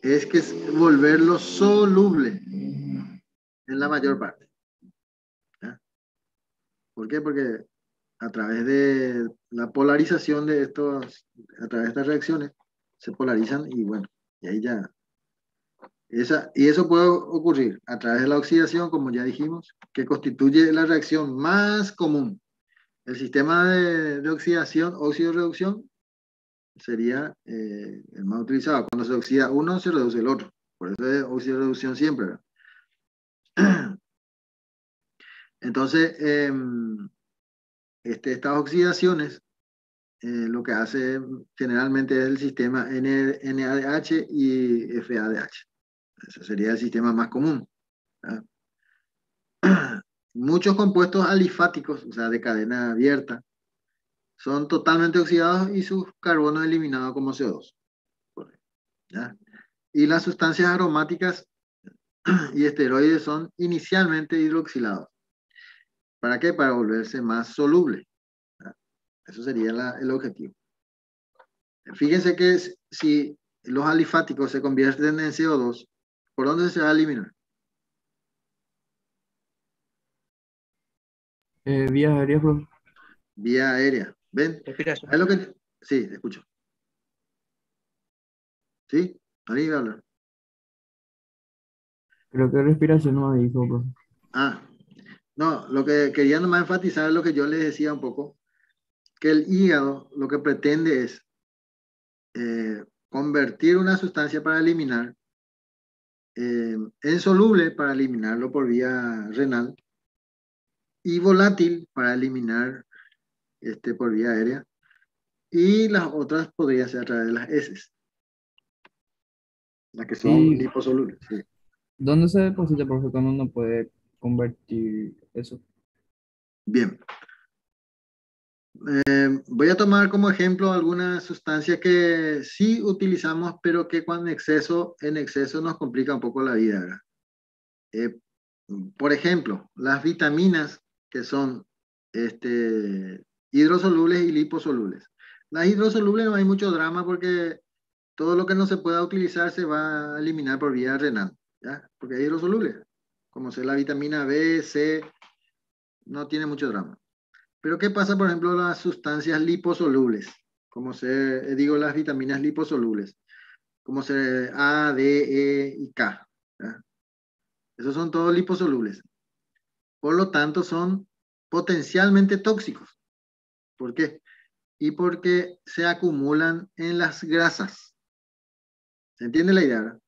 Es que es volverlo soluble en la mayor parte. ¿Ya? ¿Por qué? Porque a través de la polarización de a través de estas reacciones, se polarizan y bueno, y ahí ya. Y eso puede ocurrir a través de la oxidación, como ya dijimos, que constituye la reacción más común. El sistema de oxidación, óxido-reducción, sería el más utilizado. Cuando se oxida uno, se reduce el otro. Por eso es óxido-reducción siempre, ¿verdad? Entonces, estas oxidaciones, lo que hace generalmente es el sistema NADH y FADH. Ese sería el sistema más común, ¿verdad? Muchos compuestos alifáticos, o sea, de cadena abierta, son totalmente oxidados y sus carbonos eliminados como CO2. ¿Ya? Y las sustancias aromáticas y esteroides son inicialmente hidroxilados. ¿Para qué? Para volverse más soluble. ¿Ya? Eso sería el objetivo. Fíjense que si los alifáticos se convierten en CO2, ¿por dónde se va a eliminar?
Vías aéreas, profe.
Vía aérea. ¿Ven?
Respiración.
¿Es lo que... Sí, escucho. ¿Sí? ¿Alguien iba a hablar?
Creo que respiración no me dijo, profe.
Ah, no, lo que quería nomás enfatizar es lo que yo les decía un poco, que el hígado lo que pretende es convertir una sustancia para eliminar en soluble para eliminarlo por vía renal y volátil para eliminar por vía aérea, y las otras podrían ser a través de las heces, las que son
¿Y
liposolubles. Sí.
dónde se deposita, profe, cuando uno puede convertir eso?
Bien. Voy a tomar como ejemplo algunas sustancias que sí utilizamos, pero que cuando en exceso nos complica un poco la vida, ¿verdad? Eh, por ejemplo, las vitaminas que son hidrosolubles y liposolubles. Las hidrosolubles no hay mucho drama porque todo lo que no se pueda utilizar se va a eliminar por vía renal, ¿ya? Porque es hidrosoluble. Como sea la vitamina B, C, no tiene mucho drama. Pero ¿qué pasa, por ejemplo, las sustancias liposolubles? Digo, las vitaminas liposolubles, como se A, D, E y K, ¿ya? Esos son todos liposolubles. Por lo tanto, son potencialmente tóxicos. ¿Por qué? Y porque se acumulan en las grasas. ¿Se entiende la idea, verdad?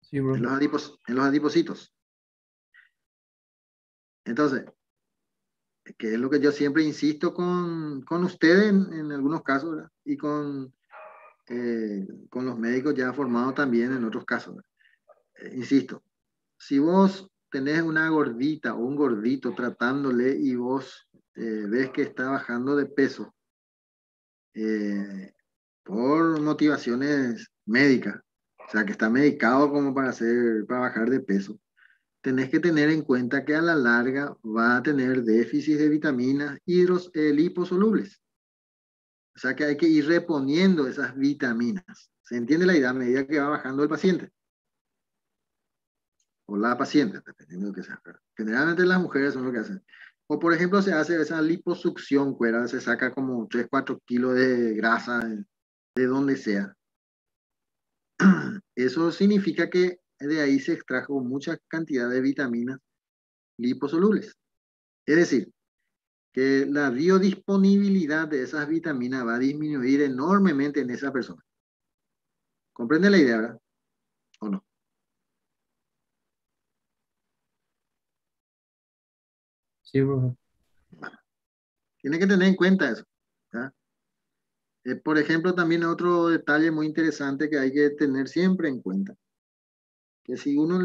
Sí,
En
profe.
en los adipocitos. Entonces, que es lo que yo siempre insisto con ustedes en algunos casos, ¿verdad? Y con los médicos ya formados también en otros casos, ¿verdad? Insisto, si vos tenés una gordita o un gordito tratándole y vos ves que está bajando de peso por motivaciones médicas, o sea, que está medicado como para bajar de peso, tenés que tener en cuenta que a la larga va a tener déficit de vitaminas liposolubles. O sea que hay que ir reponiendo esas vitaminas. ¿Se entiende la idea a medida que va bajando el paciente? O la paciente, dependiendo de lo que sea. Generalmente las mujeres son lo que hacen. O por ejemplo se hace esa liposucción, cuera, se saca como 3, 4 kilos de grasa de donde sea. Eso significa que de ahí se extrajo mucha cantidad de vitaminas liposolubles. Es decir, que la biodisponibilidad de esas vitaminas va a disminuir enormemente en esa persona. ¿Comprende la idea, verdad? ¿O no?
Sí, profe.
Tiene que tener en cuenta eso, ¿ya? Por ejemplo, también otro detalle muy interesante que hay que tener siempre en cuenta, que si uno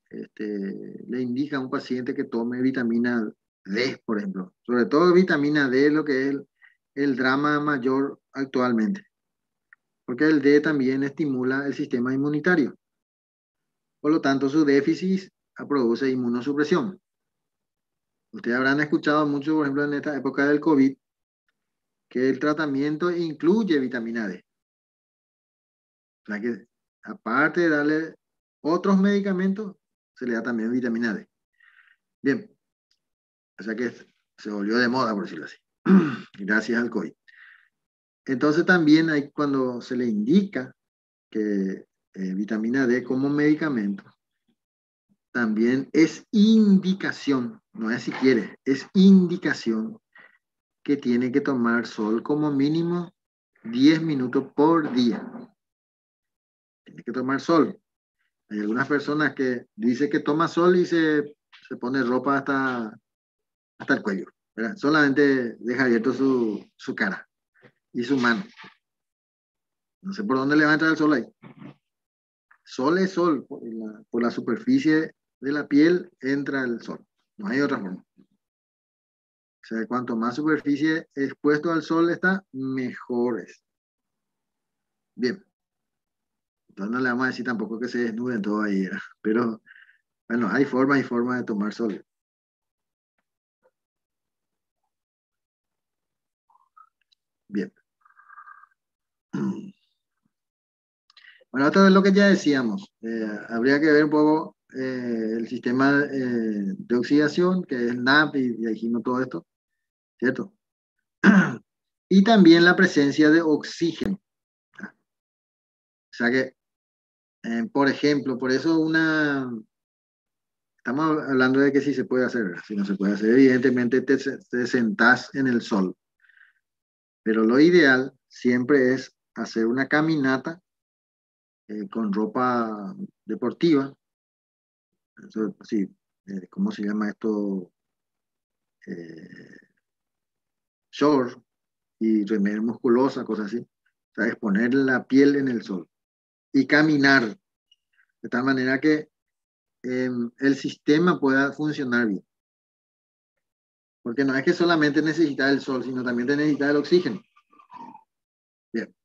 le indica a un paciente que tome vitamina D, por ejemplo. Sobre todo vitamina D, lo que es el drama mayor actualmente. Porque el D también estimula el sistema inmunitario. Por lo tanto, su déficit produce inmunosupresión. Ustedes habrán escuchado mucho, por ejemplo, en esta época del COVID, que el tratamiento incluye vitamina D. O sea que, aparte de darle otros medicamentos, se le da también vitamina D. Bien, o sea que se volvió de moda, por decirlo así, gracias al COVID. Entonces también hay, cuando se le indica que vitamina D como medicamento, también es indicación, no es si quiere, es indicación que tiene que tomar sol como mínimo 10 minutos por día. Tiene que tomar sol. Hay algunas personas que dicen que toma sol y se pone ropa hasta el cuello, ¿verdad? Solamente deja abierto su cara y su mano. No sé por dónde le va a entrar el sol ahí. Sol es sol, por la superficie de la piel entra el sol. No hay otra forma. O sea, cuanto más superficie expuesto al sol está, mejor es. Bien. Entonces no le vamos a decir tampoco que se desnuden todo ahí, ¿verdad? Pero bueno, hay formas y formas de tomar sol. Bien. Bueno, esto es lo que ya decíamos. Habría que ver un poco el sistema de oxidación, que es el NAP, y ya dijimos todo esto, ¿cierto? Y también la presencia de oxígeno. O sea que, por ejemplo, por eso estamos hablando de que sí se puede hacer, ¿verdad? Si no se puede hacer, evidentemente te sentás en el sol. Pero lo ideal siempre es hacer una caminata con ropa deportiva. Eso, sí, ¿cómo se llama esto? Short y remera musculosa, cosas así. O sea, exponer la piel en el sol y caminar de tal manera que el sistema pueda funcionar bien. Porque no es que solamente necesitas el sol, sino también te necesitas el oxígeno. Bien.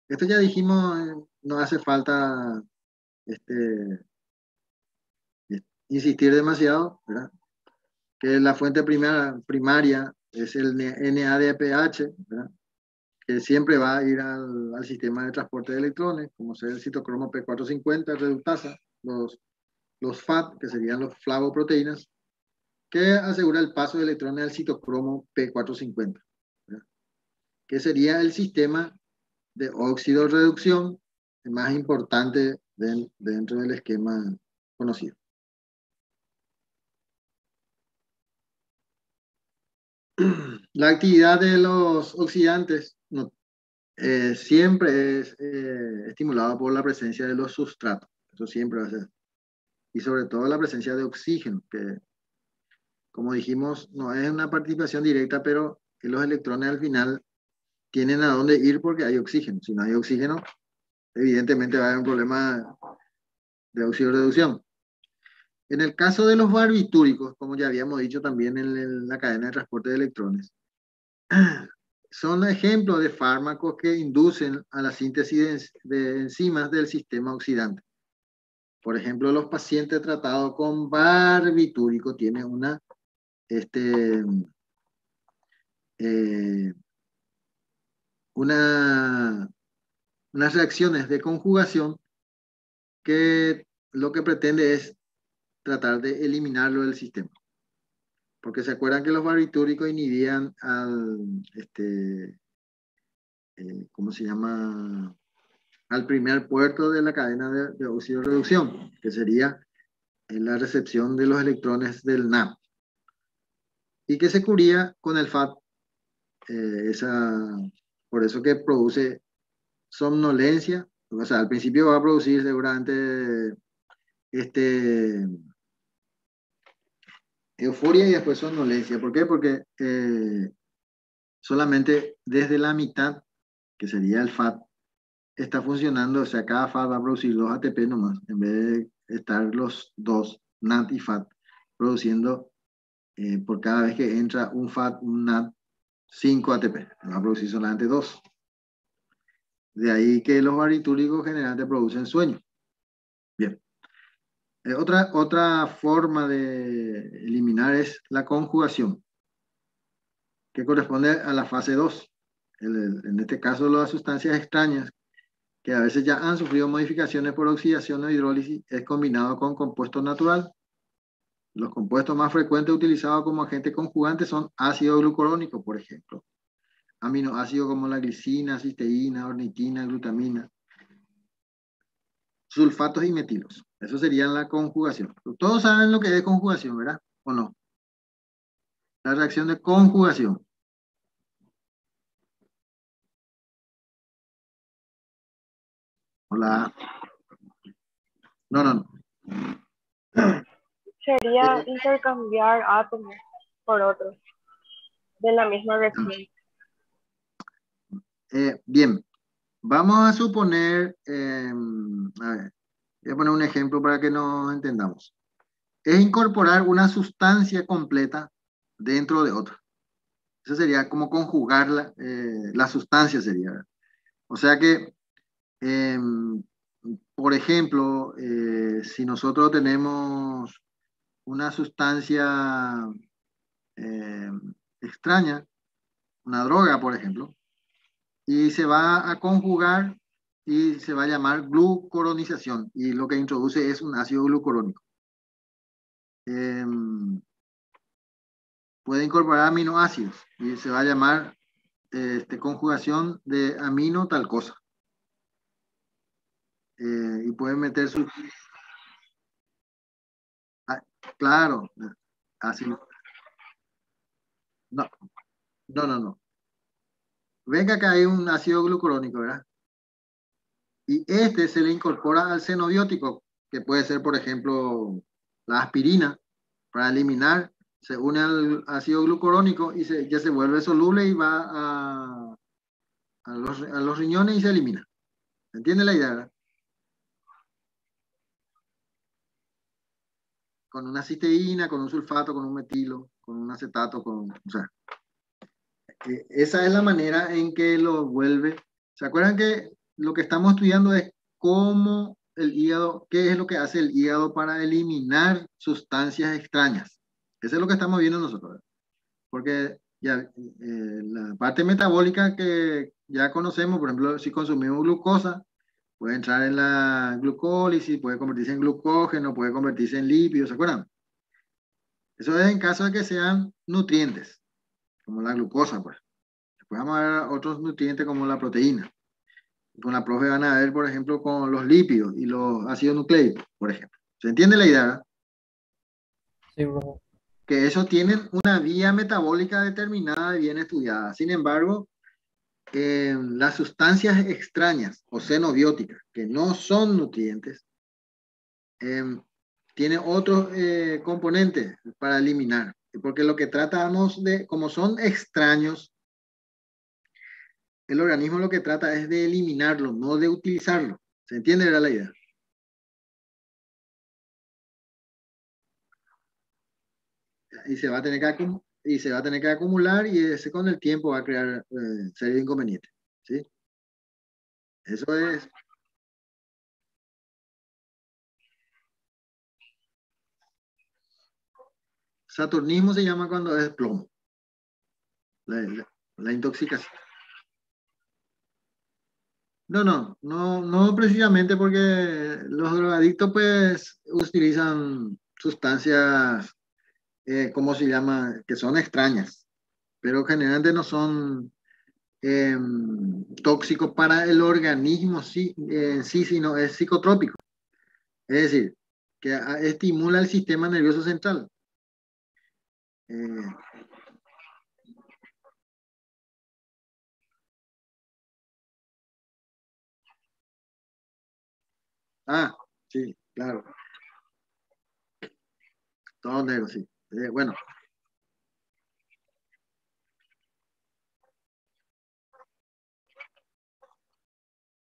Esto ya dijimos, no hace falta insistir demasiado, ¿verdad? Que la fuente primaria es el NADPH, ¿verdad? Que siempre va a ir al sistema de transporte de electrones, como sea el citocromo P450, reductasa, los FAT, que serían los flavoproteínas, que asegura el paso de electrones al citocromo P450, ¿verdad? Que sería el sistema de óxido reducción más importante dentro del esquema conocido. La actividad de los oxidantes siempre es estimulada por la presencia de los sustratos. Eso siempre va a ser. Y sobre todo la presencia de oxígeno, que como dijimos, no es una participación directa, pero que los electrones al final tienen a dónde ir porque hay oxígeno. Si no hay oxígeno, evidentemente va a haber un problema de oxidorreducción. En el caso de los barbitúricos, como ya habíamos dicho también en la cadena de transporte de electrones, son ejemplos de fármacos que inducen a la síntesis de enzimas del sistema oxidante. Por ejemplo, los pacientes tratados con barbitúrico tienen unas reacciones de conjugación que lo que pretende es tratar de eliminarlo del sistema. Porque se acuerdan que los barbitúricos inhibían ¿cómo se llama? Al primer puerto de la cadena de oxidorreducción, que sería la recepción de los electrones del NAP. Y que se cubría con el FAT, por eso que produce somnolencia. O sea, al principio va a producir seguramente euforia y después somnolencia. ¿Por qué? Porque solamente desde la mitad, que sería el FAT, está funcionando. O sea, cada FAT va a producir 2 ATP nomás, en vez de estar los dos, NAD y FAT, produciendo por cada vez que entra un FAT, un NAD, 5 ATP. Va a producir solamente 2. De ahí que los barbitúricos generalmente producen sueño. Bien. Otra forma de eliminar es la conjugación, que corresponde a la fase 2. En este caso, las sustancias extrañas, que a veces ya han sufrido modificaciones por oxidación o hidrólisis, es combinado con compuesto natural. Los compuestos más frecuentes utilizados como agente conjugante son ácido glucurónico, por ejemplo. Aminoácidos como la glicina, cisteína, ornitina, glutamina, sulfatos y metilos. Eso sería la conjugación. Todos saben lo que es conjugación, ¿verdad? ¿O no? La reacción de conjugación. Hola. No.
Sería intercambiar átomos por otros de la misma reacción.
Bien. Vamos a suponer, a ver, voy a poner un ejemplo para que nos entendamos. Es incorporar una sustancia completa dentro de otra. Eso sería como conjugar la sustancia, sería, ¿verdad? O sea que, por ejemplo, si nosotros tenemos una sustancia extraña, una droga, por ejemplo, y se va a conjugar y se va a llamar glucoronización, y lo que introduce es un ácido glucurónico. Puede incorporar aminoácidos y se va a llamar conjugación de amino tal cosa. Y puede meter su... Ah, claro, así. No. Ven que acá hay un ácido glucurónico, ¿verdad? Y este se le incorpora al xenobiótico, que puede ser, por ejemplo, la aspirina, para eliminar, se une al ácido glucurónico y ya se vuelve soluble y va a los riñones y se elimina. ¿Entiende la idea, verdad? Con una cisteína, con un sulfato, con un metilo, con un acetato, o sea, esa es la manera en que lo vuelve. ¿Se acuerdan que lo que estamos estudiando es cómo el hígado, qué es lo que hace el hígado para eliminar sustancias extrañas? Eso es lo que estamos viendo nosotros, ¿verdad? Porque ya la parte metabólica que ya conocemos, por ejemplo, si consumimos glucosa, puede entrar en la glucólisis, puede convertirse en glucógeno, puede convertirse en lípidos, ¿se acuerdan? Eso es en caso de que sean nutrientes, como la glucosa, pues. Después vamos a ver otros nutrientes como la proteína. Con la profe van a ver, por ejemplo, con los lípidos y los ácidos nucleicos, por ejemplo. ¿Se entiende la idea, verdad?
Sí, profe.
Que esos tienen una vía metabólica determinada y bien estudiada. Sin embargo, las sustancias extrañas o xenobióticas, que no son nutrientes, tienen otros componentes para eliminar. Porque lo que tratamos de, como son extraños, el organismo lo que trata es de eliminarlo, no de utilizarlo. ¿Se entiende la idea? Y se va a tener que acumular y ese con el tiempo va a crear serie de inconvenientes. ¿Sí? Eso es. Saturnismo se llama cuando es plomo. La intoxicación. No precisamente porque los drogadictos pues utilizan sustancias, ¿cómo se llama? Que son extrañas, pero generalmente no son tóxicos para el organismo sí, sí, sino es psicotrópico. Es decir, que estimula el sistema nervioso central. Eh, sí, claro, todo negro, sí. Bueno,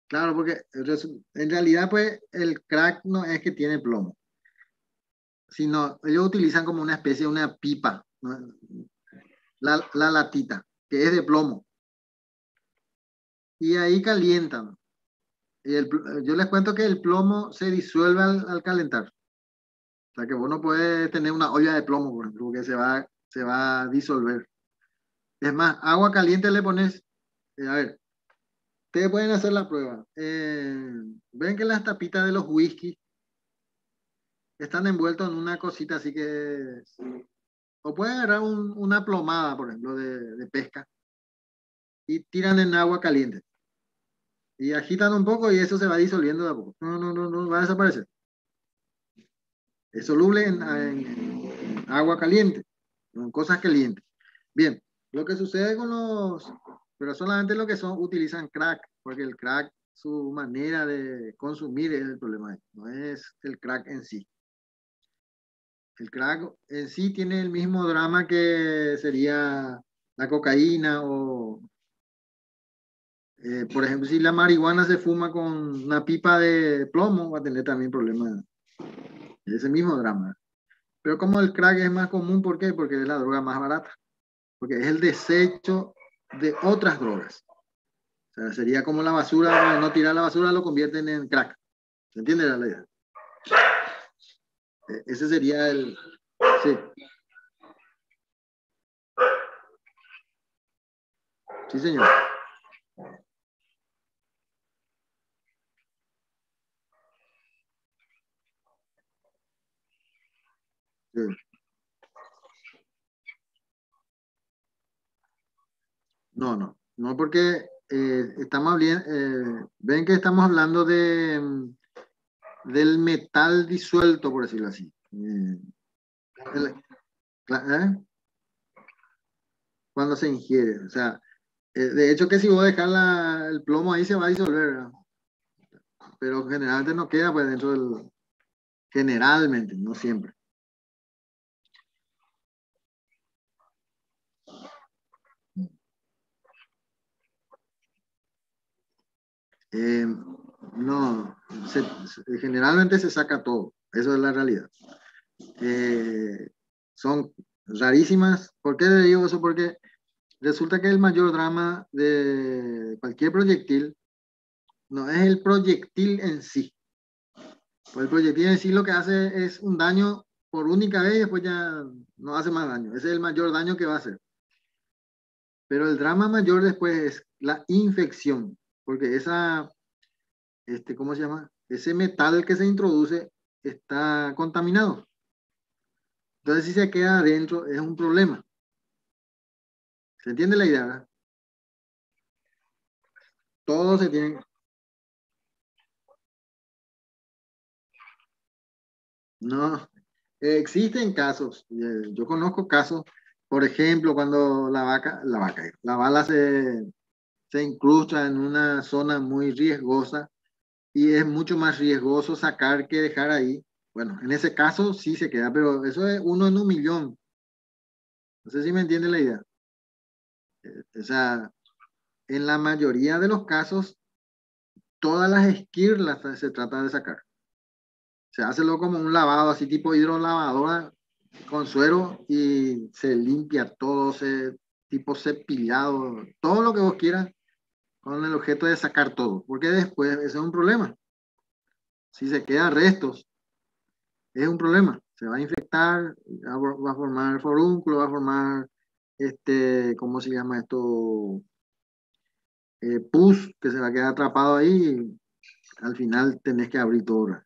claro, porque en realidad pues el crack no es que tiene plomo, sino ellos utilizan como una especie de una pipa, ¿no? La latita, que es de plomo. Y ahí calientan. Y yo les cuento que el plomo se disuelve al calentar. O sea que vos no puedes tener una olla de plomo, por ejemplo, porque se va a disolver. Es más, agua caliente le pones. A ver, ustedes pueden hacer la prueba. Ven que las tapitas de los whisky están envueltos en una cosita así que... O pueden agarrar una plomada, por ejemplo, de pesca y tiran en agua caliente. Y agitan un poco y eso se va disolviendo de a poco. No, va a desaparecer. Es soluble en agua caliente, en cosas calientes. Bien, lo que sucede con los... Pero solamente lo que son, utilizan crack, porque el crack, su manera de consumir es el problema. No es el crack en sí. El crack en sí tiene el mismo drama que sería la cocaína o... por ejemplo, si la marihuana se fuma con una pipa de plomo, va a tener también problemas. Ese mismo drama. Pero como el crack es más común, ¿por qué? Porque es la droga más barata. Porque es el desecho de otras drogas. O sea, sería como la basura, no tirar la basura, lo convierten en crack. ¿Se entiende la idea? Ese sería el... Sí. Sí, señor. Sí. No porque estamos bien, ven que estamos hablando del metal disuelto, por decirlo así. El- ¿eh? Cuando se ingiere, o sea, de hecho que si vos dejas el plomo ahí se va a disolver, ¿verdad? Pero generalmente no queda pues dentro del... Generalmente, no siempre. No, generalmente se saca todo, eso es la realidad. Son rarísimas. ¿Por qué le digo eso? Porque resulta que el mayor drama de cualquier proyectil no es el proyectil en sí. Pues el proyectil en sí lo que hace es un daño por única vez y después ya no hace más daño. Ese es el mayor daño que va a hacer. Pero el drama mayor después es la infección, porque ¿cómo se llama? Ese metal que se introduce está contaminado. Entonces, si se queda adentro, es un problema. ¿Se entiende la idea, verdad? Todos se tienen... No, existen casos. Yo conozco casos, por ejemplo, cuando la bala se incrusta en una zona muy riesgosa y es mucho más riesgoso sacar que dejar ahí. Bueno, en ese caso sí se queda, pero eso es uno en 1.000.000. No sé si me entiende la idea. O sea, en la mayoría de los casos, todas las esquirlas se trata de sacar. Se hace luego como un lavado, así tipo hidrolavadora con suero y se limpia todo, tipo cepillado, todo lo que vos quieras con el objeto de sacar todo. Porque después ese es un problema. Si se quedan restos, es un problema. Se va a infectar, va a formar forúnculo, va a formar, ¿cómo se llama esto? Pus, que se va a quedar atrapado ahí y al final tenés que abrir todo.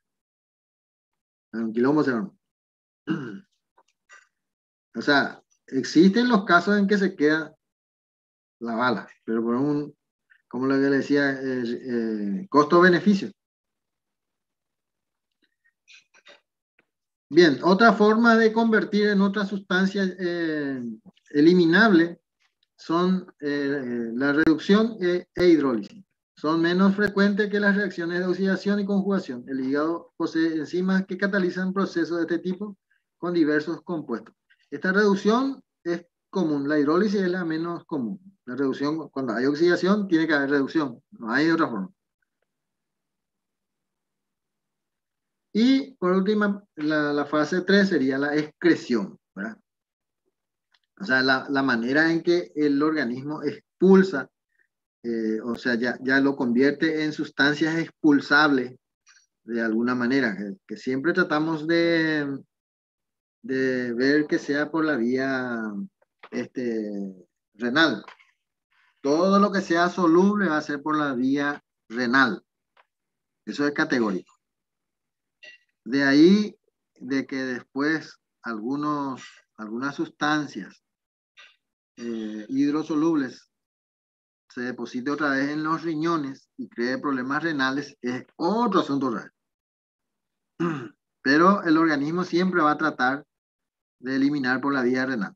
Un quilombo se va. O sea, existen los casos en que se queda la bala, pero por como lo que le decía, costo-beneficio. Bien, otra forma de convertir en otra sustancia eliminable son la reducción e hidrólisis. Son menos frecuentes que las reacciones de oxidación y conjugación. El hígado posee enzimas que catalizan procesos de este tipo con diversos compuestos. Esta reducción es común, la hidrólisis es la menos común. La reducción, cuando hay oxidación, tiene que haber reducción, no hay de otra forma. Y por última, la fase 3 sería la excreción, ¿verdad? O sea, la manera en que el organismo expulsa, o sea, ya lo convierte en sustancias expulsables de alguna manera, que siempre tratamos de ver que sea por la vía renal. Todo lo que sea soluble va a ser por la vía renal. Eso es categórico. De ahí, de que después algunas sustancias hidrosolubles se deposite otra vez en los riñones y cree problemas renales, es otro asunto raro. Pero el organismo siempre va a tratar de eliminar por la vía renal.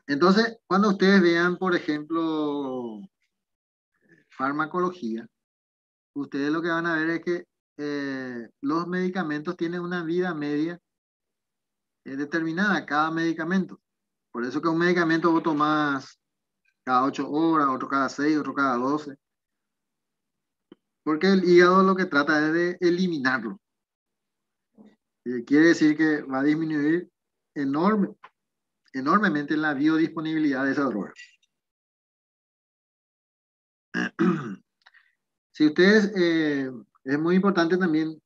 Entonces, cuando ustedes vean, por ejemplo, farmacología, ustedes lo que van a ver es que los medicamentos tienen una vida media determinada, cada medicamento. Por eso que un medicamento vos tomás cada 8 horas, otro cada 6, otro cada 12. Porque el hígado lo que trata es de eliminarlo. Quiere decir que va a disminuir enormemente la biodisponibilidad de esa droga. Si ustedes, es muy importante también,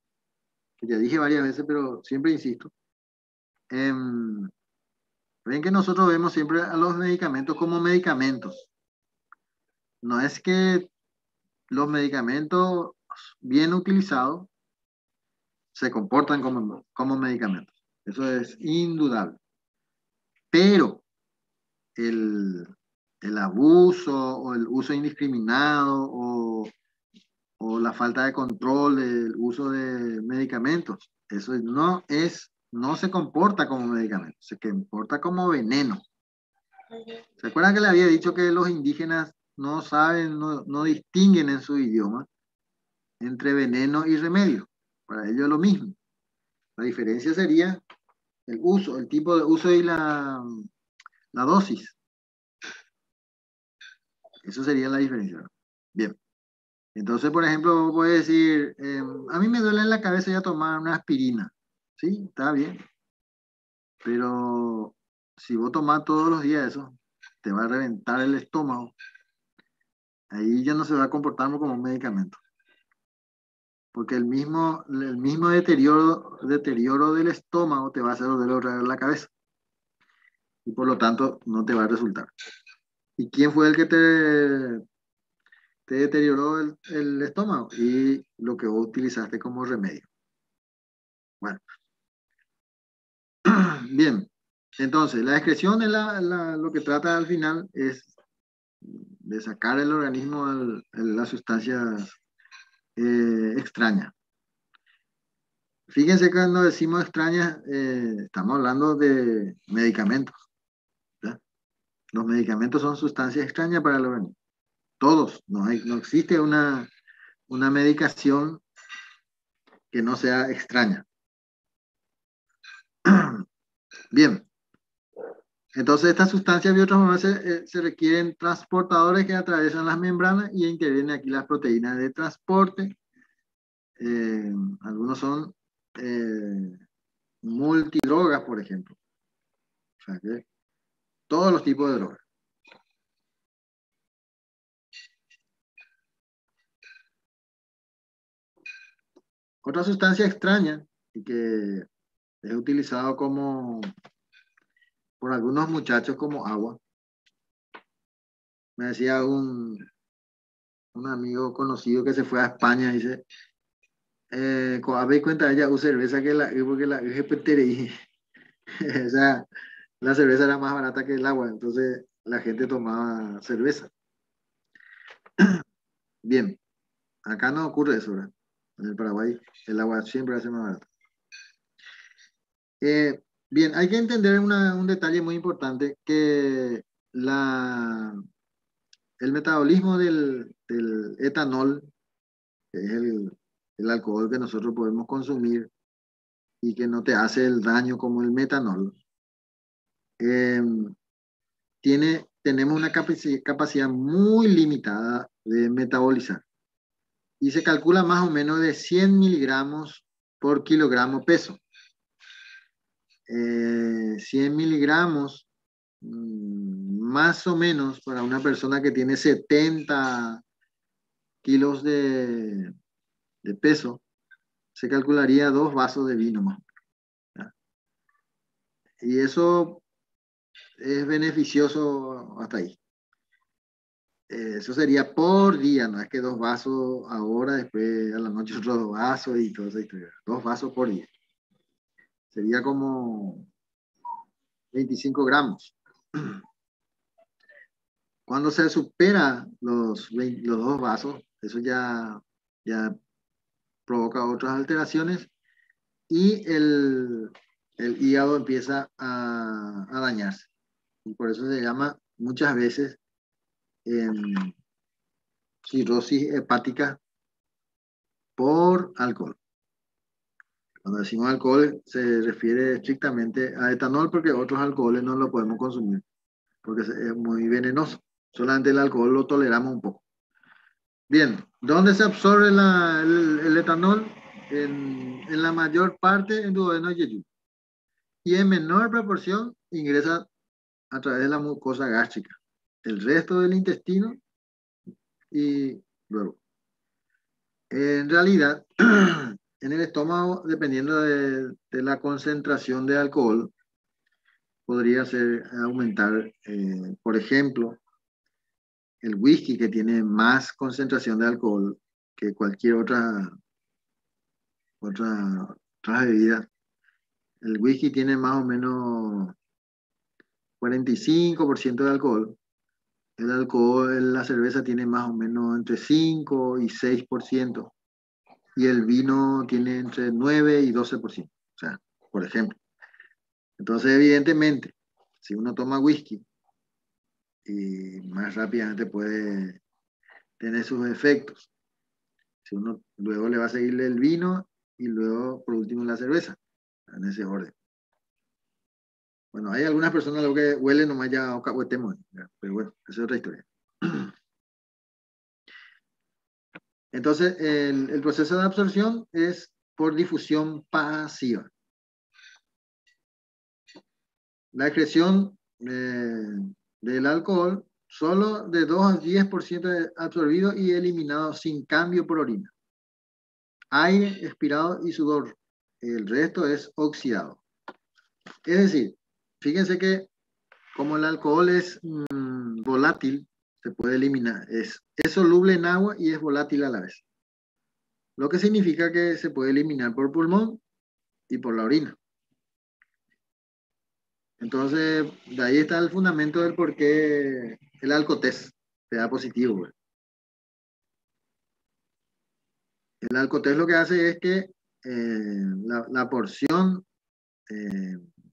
que ya dije varias veces, pero siempre insisto, ven que nosotros vemos siempre a los medicamentos como medicamentos. No es que los medicamentos bien utilizados se comportan como medicamentos. Eso es indudable. Pero el abuso o el uso indiscriminado o la falta de control del uso de medicamentos, eso no se comporta como medicamento, se comporta como veneno. ¿Se acuerdan que le había dicho que los indígenas no saben, no distinguen en su idioma entre veneno y remedio? Para ellos es lo mismo. La diferencia sería el uso, el tipo de uso y la dosis. Eso sería la diferencia. Bien. Entonces, por ejemplo, puedes decir, a mí me duele en la cabeza, ya tomar una aspirina. Sí, está bien. Pero si vos tomás todos los días eso, te va a reventar el estómago. Ahí ya no se va a comportar como un medicamento. Porque el mismo deterioro del estómago te va a hacer doler la cabeza. Y por lo tanto, no te va a resultar. ¿Y quién fue el que te deterioró el estómago? Y lo que vos utilizaste como remedio. Bueno. Bien. Entonces, la excreción es lo que trata al final es de sacar el organismo las sustancias extrañas. Fíjense que cuando decimos extrañas, estamos hablando de medicamentos. ¿Ya? Los medicamentos son sustancias extrañas para el organismo. Todos. No existe una medicación que no sea extraña. Bien. Entonces, estas sustancias biotransformadas se requieren transportadores que atraviesan las membranas y intervienen aquí las proteínas de transporte. Algunos son multidrogas, por ejemplo. O sea que todos los tipos de drogas. Otra sustancia extraña y que es utilizado por algunos muchachos como agua. Me decía un amigo conocido que se fue a España, dice, habéis cuenta ella usa cerveza porque la es petereí. O sea, la cerveza era más barata que el agua, entonces la gente tomaba cerveza. Bien, acá no ocurre eso, ¿verdad? En el Paraguay el agua siempre hace más barata. Bien, hay que entender un detalle muy importante, que el metabolismo del etanol, que es el alcohol que nosotros podemos consumir y que no te hace el daño como el metanol, tenemos una capacidad muy limitada de metabolizar. Y se calcula más o menos de 100 miligramos por kilogramo peso. 100 miligramos, más o menos para una persona que tiene 70 kilos de peso, se calcularía 2 vasos de vino más. ¿Ya? Y eso es beneficioso hasta ahí. Eso sería por día, no es que 2 vasos ahora, después a la noche otros 2 vasos y todo eso. 2 vasos por día. Sería como 25 gramos. Cuando se supera los 2 vasos, eso ya provoca otras alteraciones y el hígado empieza a dañarse. Y por eso se llama muchas veces cirrosis hepática por alcohol. Cuando decimos alcohol se refiere estrictamente a etanol porque otros alcoholes no lo podemos consumir porque es muy venenoso. Solamente el alcohol lo toleramos un poco. Bien, ¿dónde se absorbe el etanol? En la mayor parte en duodeno y yeyuno. Y en menor proporción ingresa a través de la mucosa gástrica. El resto del intestino y luego. En realidad, en el estómago, dependiendo de la concentración de alcohol, podría aumentar, por ejemplo, el whisky, que tiene más concentración de alcohol que cualquier otra bebida. El whisky tiene más o menos 45% de alcohol. La cerveza tiene más o menos entre 5 y 6%. Y el vino tiene entre 9 y 12%. O sea, por ejemplo. Entonces, evidentemente, si uno toma whisky, y más rápidamente puede tener sus efectos. Si uno luego le va a seguir el vino y luego, por último, la cerveza. En ese orden. Bueno, hay algunas personas lo que huelen nomás ya a cahuetemos, pero bueno, esa es otra historia. Entonces, el proceso de absorción es por difusión pasiva. La excreción del alcohol, solo de 2 a 10% absorbido y eliminado sin cambio por orina. Aire, expirado y sudor. El resto es oxidado. Es decir, fíjense que como el alcohol es volátil, se puede eliminar. Es soluble en agua y es volátil a la vez. Lo que significa que se puede eliminar por pulmón y por la orina. Entonces, de ahí está el fundamento del por qué el alcotés te da positivo. Güey. El alcotés lo que hace es que la porción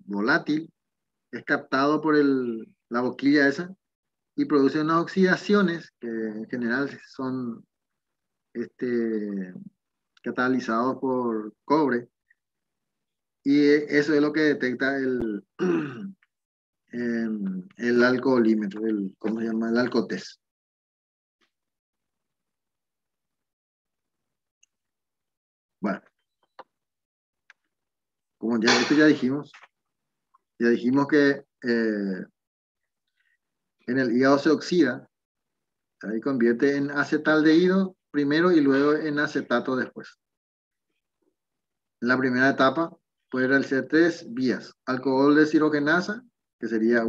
volátil es captado por la boquilla esa y produce unas oxidaciones que en general son catalizados por cobre, y eso es lo que detecta el alcoholímetro, ¿cómo se llama? El alcotés. Bueno, como ya dijimos que en el hígado se oxida, ahí convierte en acetaldehído primero y luego en acetato después. En la primera etapa puede realizar 3 vías. Alcohol deshidrogenasa, que sería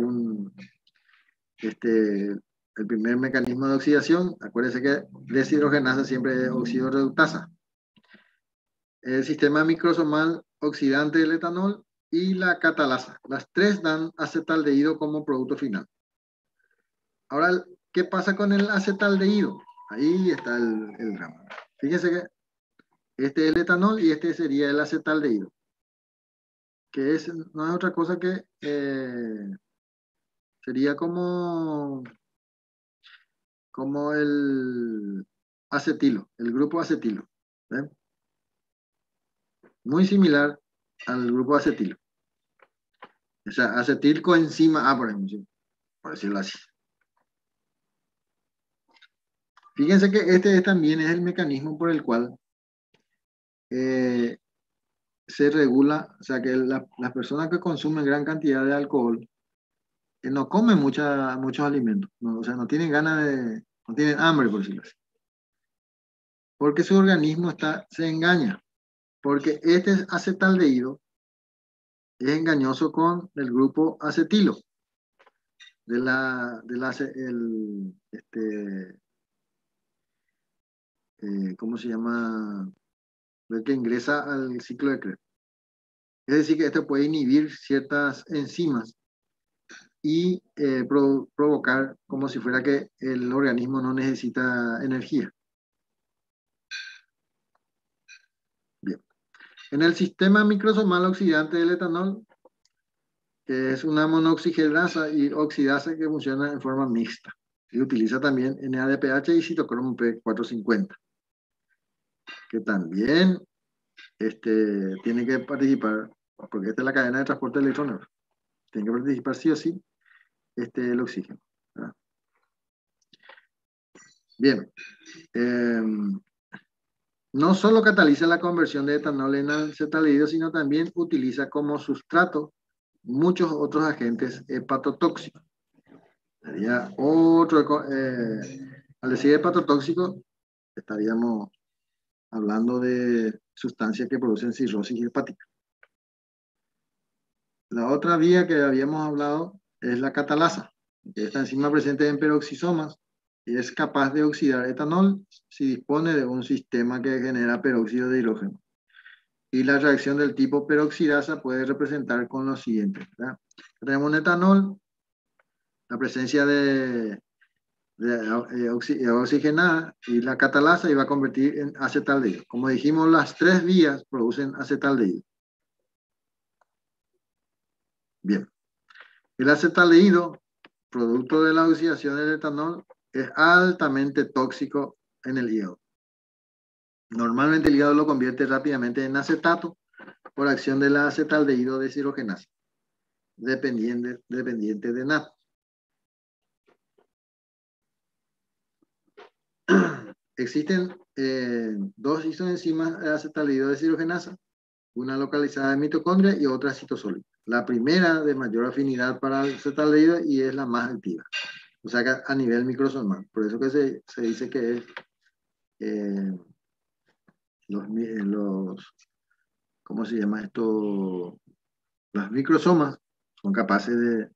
el primer mecanismo de oxidación. Acuérdense que deshidrogenasa siempre es óxido reductasa. El sistema microsomal oxidante del etanol y la catalasa. Las 3 dan acetaldehído como producto final. Ahora, ¿qué pasa con el acetaldehído? Ahí está el drama. Fíjense que este es el etanol y este sería el acetaldehído, que no es otra cosa que sería como el acetilo, el grupo acetilo. ¿Ven? Muy similar al grupo acetilo. O sea, acetilcoenzima por ejemplo, por decirlo así. Fíjense que este también es el mecanismo por el cual se regula, o sea que las personas que consumen gran cantidad de alcohol no comen muchos alimentos, ¿no? O sea, no tienen ganas no tienen hambre, por decirlo así. Porque su organismo se engaña, porque este acetaldehído es engañoso con el grupo acetilo, ¿cómo se llama? El que ingresa al ciclo de Krebs. Es decir, que esto puede inhibir ciertas enzimas y provocar como si fuera que el organismo no necesita energía. Bien. En el sistema microsomal oxidante del etanol, que es una monoxigenasa y oxidasa que funciona en forma mixta. Y utiliza también NADPH y citocromo P450, que también tiene que participar, porque esta es la cadena de transporte de electrones. Tiene que participar sí o sí el oxígeno, ¿verdad? Bien. No solo cataliza la conversión de etanol en acetaldehído, sino también utiliza como sustrato muchos otros agentes hepatotóxicos. Sería al decir hepatotóxico, estaríamos hablando de sustancias que producen cirrosis hepática. La otra vía que habíamos hablado es la catalasa, que esta enzima presente en peroxisomas y es capaz de oxidar etanol si dispone de un sistema que genera peróxido de hidrógeno. Y la reacción del tipo peroxidasa puede representar con lo siguiente, ¿verdad? Tenemos un etanol, la presencia de oxigenada y la catalasa iba a convertir en acetaldehído. Como dijimos, las tres vías producen acetaldehído. Bien. El acetaldehído, producto de la oxidación del etanol, es altamente tóxico en el hígado. Normalmente el hígado lo convierte rápidamente en acetato por acción de la acetaldehído deshidrogenasa, dependiente de NAD. Existen dos isoenzimas de acetaldehído deshidrogenasa, una localizada en mitocondria y otra citosólica. La primera de mayor afinidad para el acetaldehído y es la más activa, o sea que a nivel microsomal. Por eso que se dice que es ¿cómo se llama esto? Las microsomas son capaces de...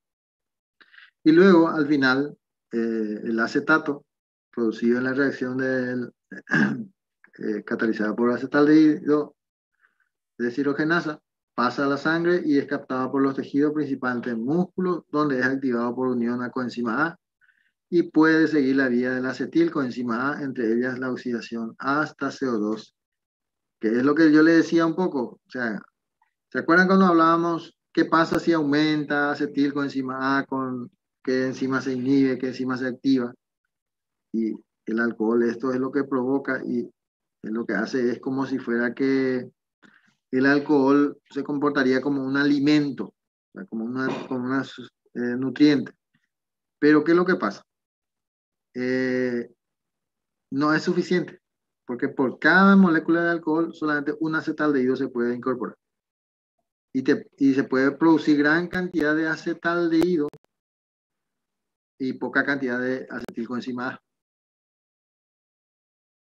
Y luego, al final, el acetato producido en la reacción catalizada por acetaldehído deshidrogenasa pasa a la sangre y es captada por los tejidos, principalmente en músculos, donde es activado por unión a coenzima A y puede seguir la vía del acetilcoenzima A, entre ellas la oxidación hasta CO2, que es lo que yo le decía un poco. O sea, ¿se acuerdan cuando hablábamos qué pasa si aumenta acetilcoenzima A, con qué enzima se inhibe, qué enzima se activa? Y el alcohol, esto es lo que provoca y lo que hace es como si fuera que el alcohol se comportaría como un alimento, o sea, como una nutriente. Pero ¿qué es lo que pasa? No es suficiente, porque por cada molécula de alcohol solamente un acetaldehído se puede incorporar. Y se puede producir gran cantidad de acetaldehído y poca cantidad de acetilcoenzima A.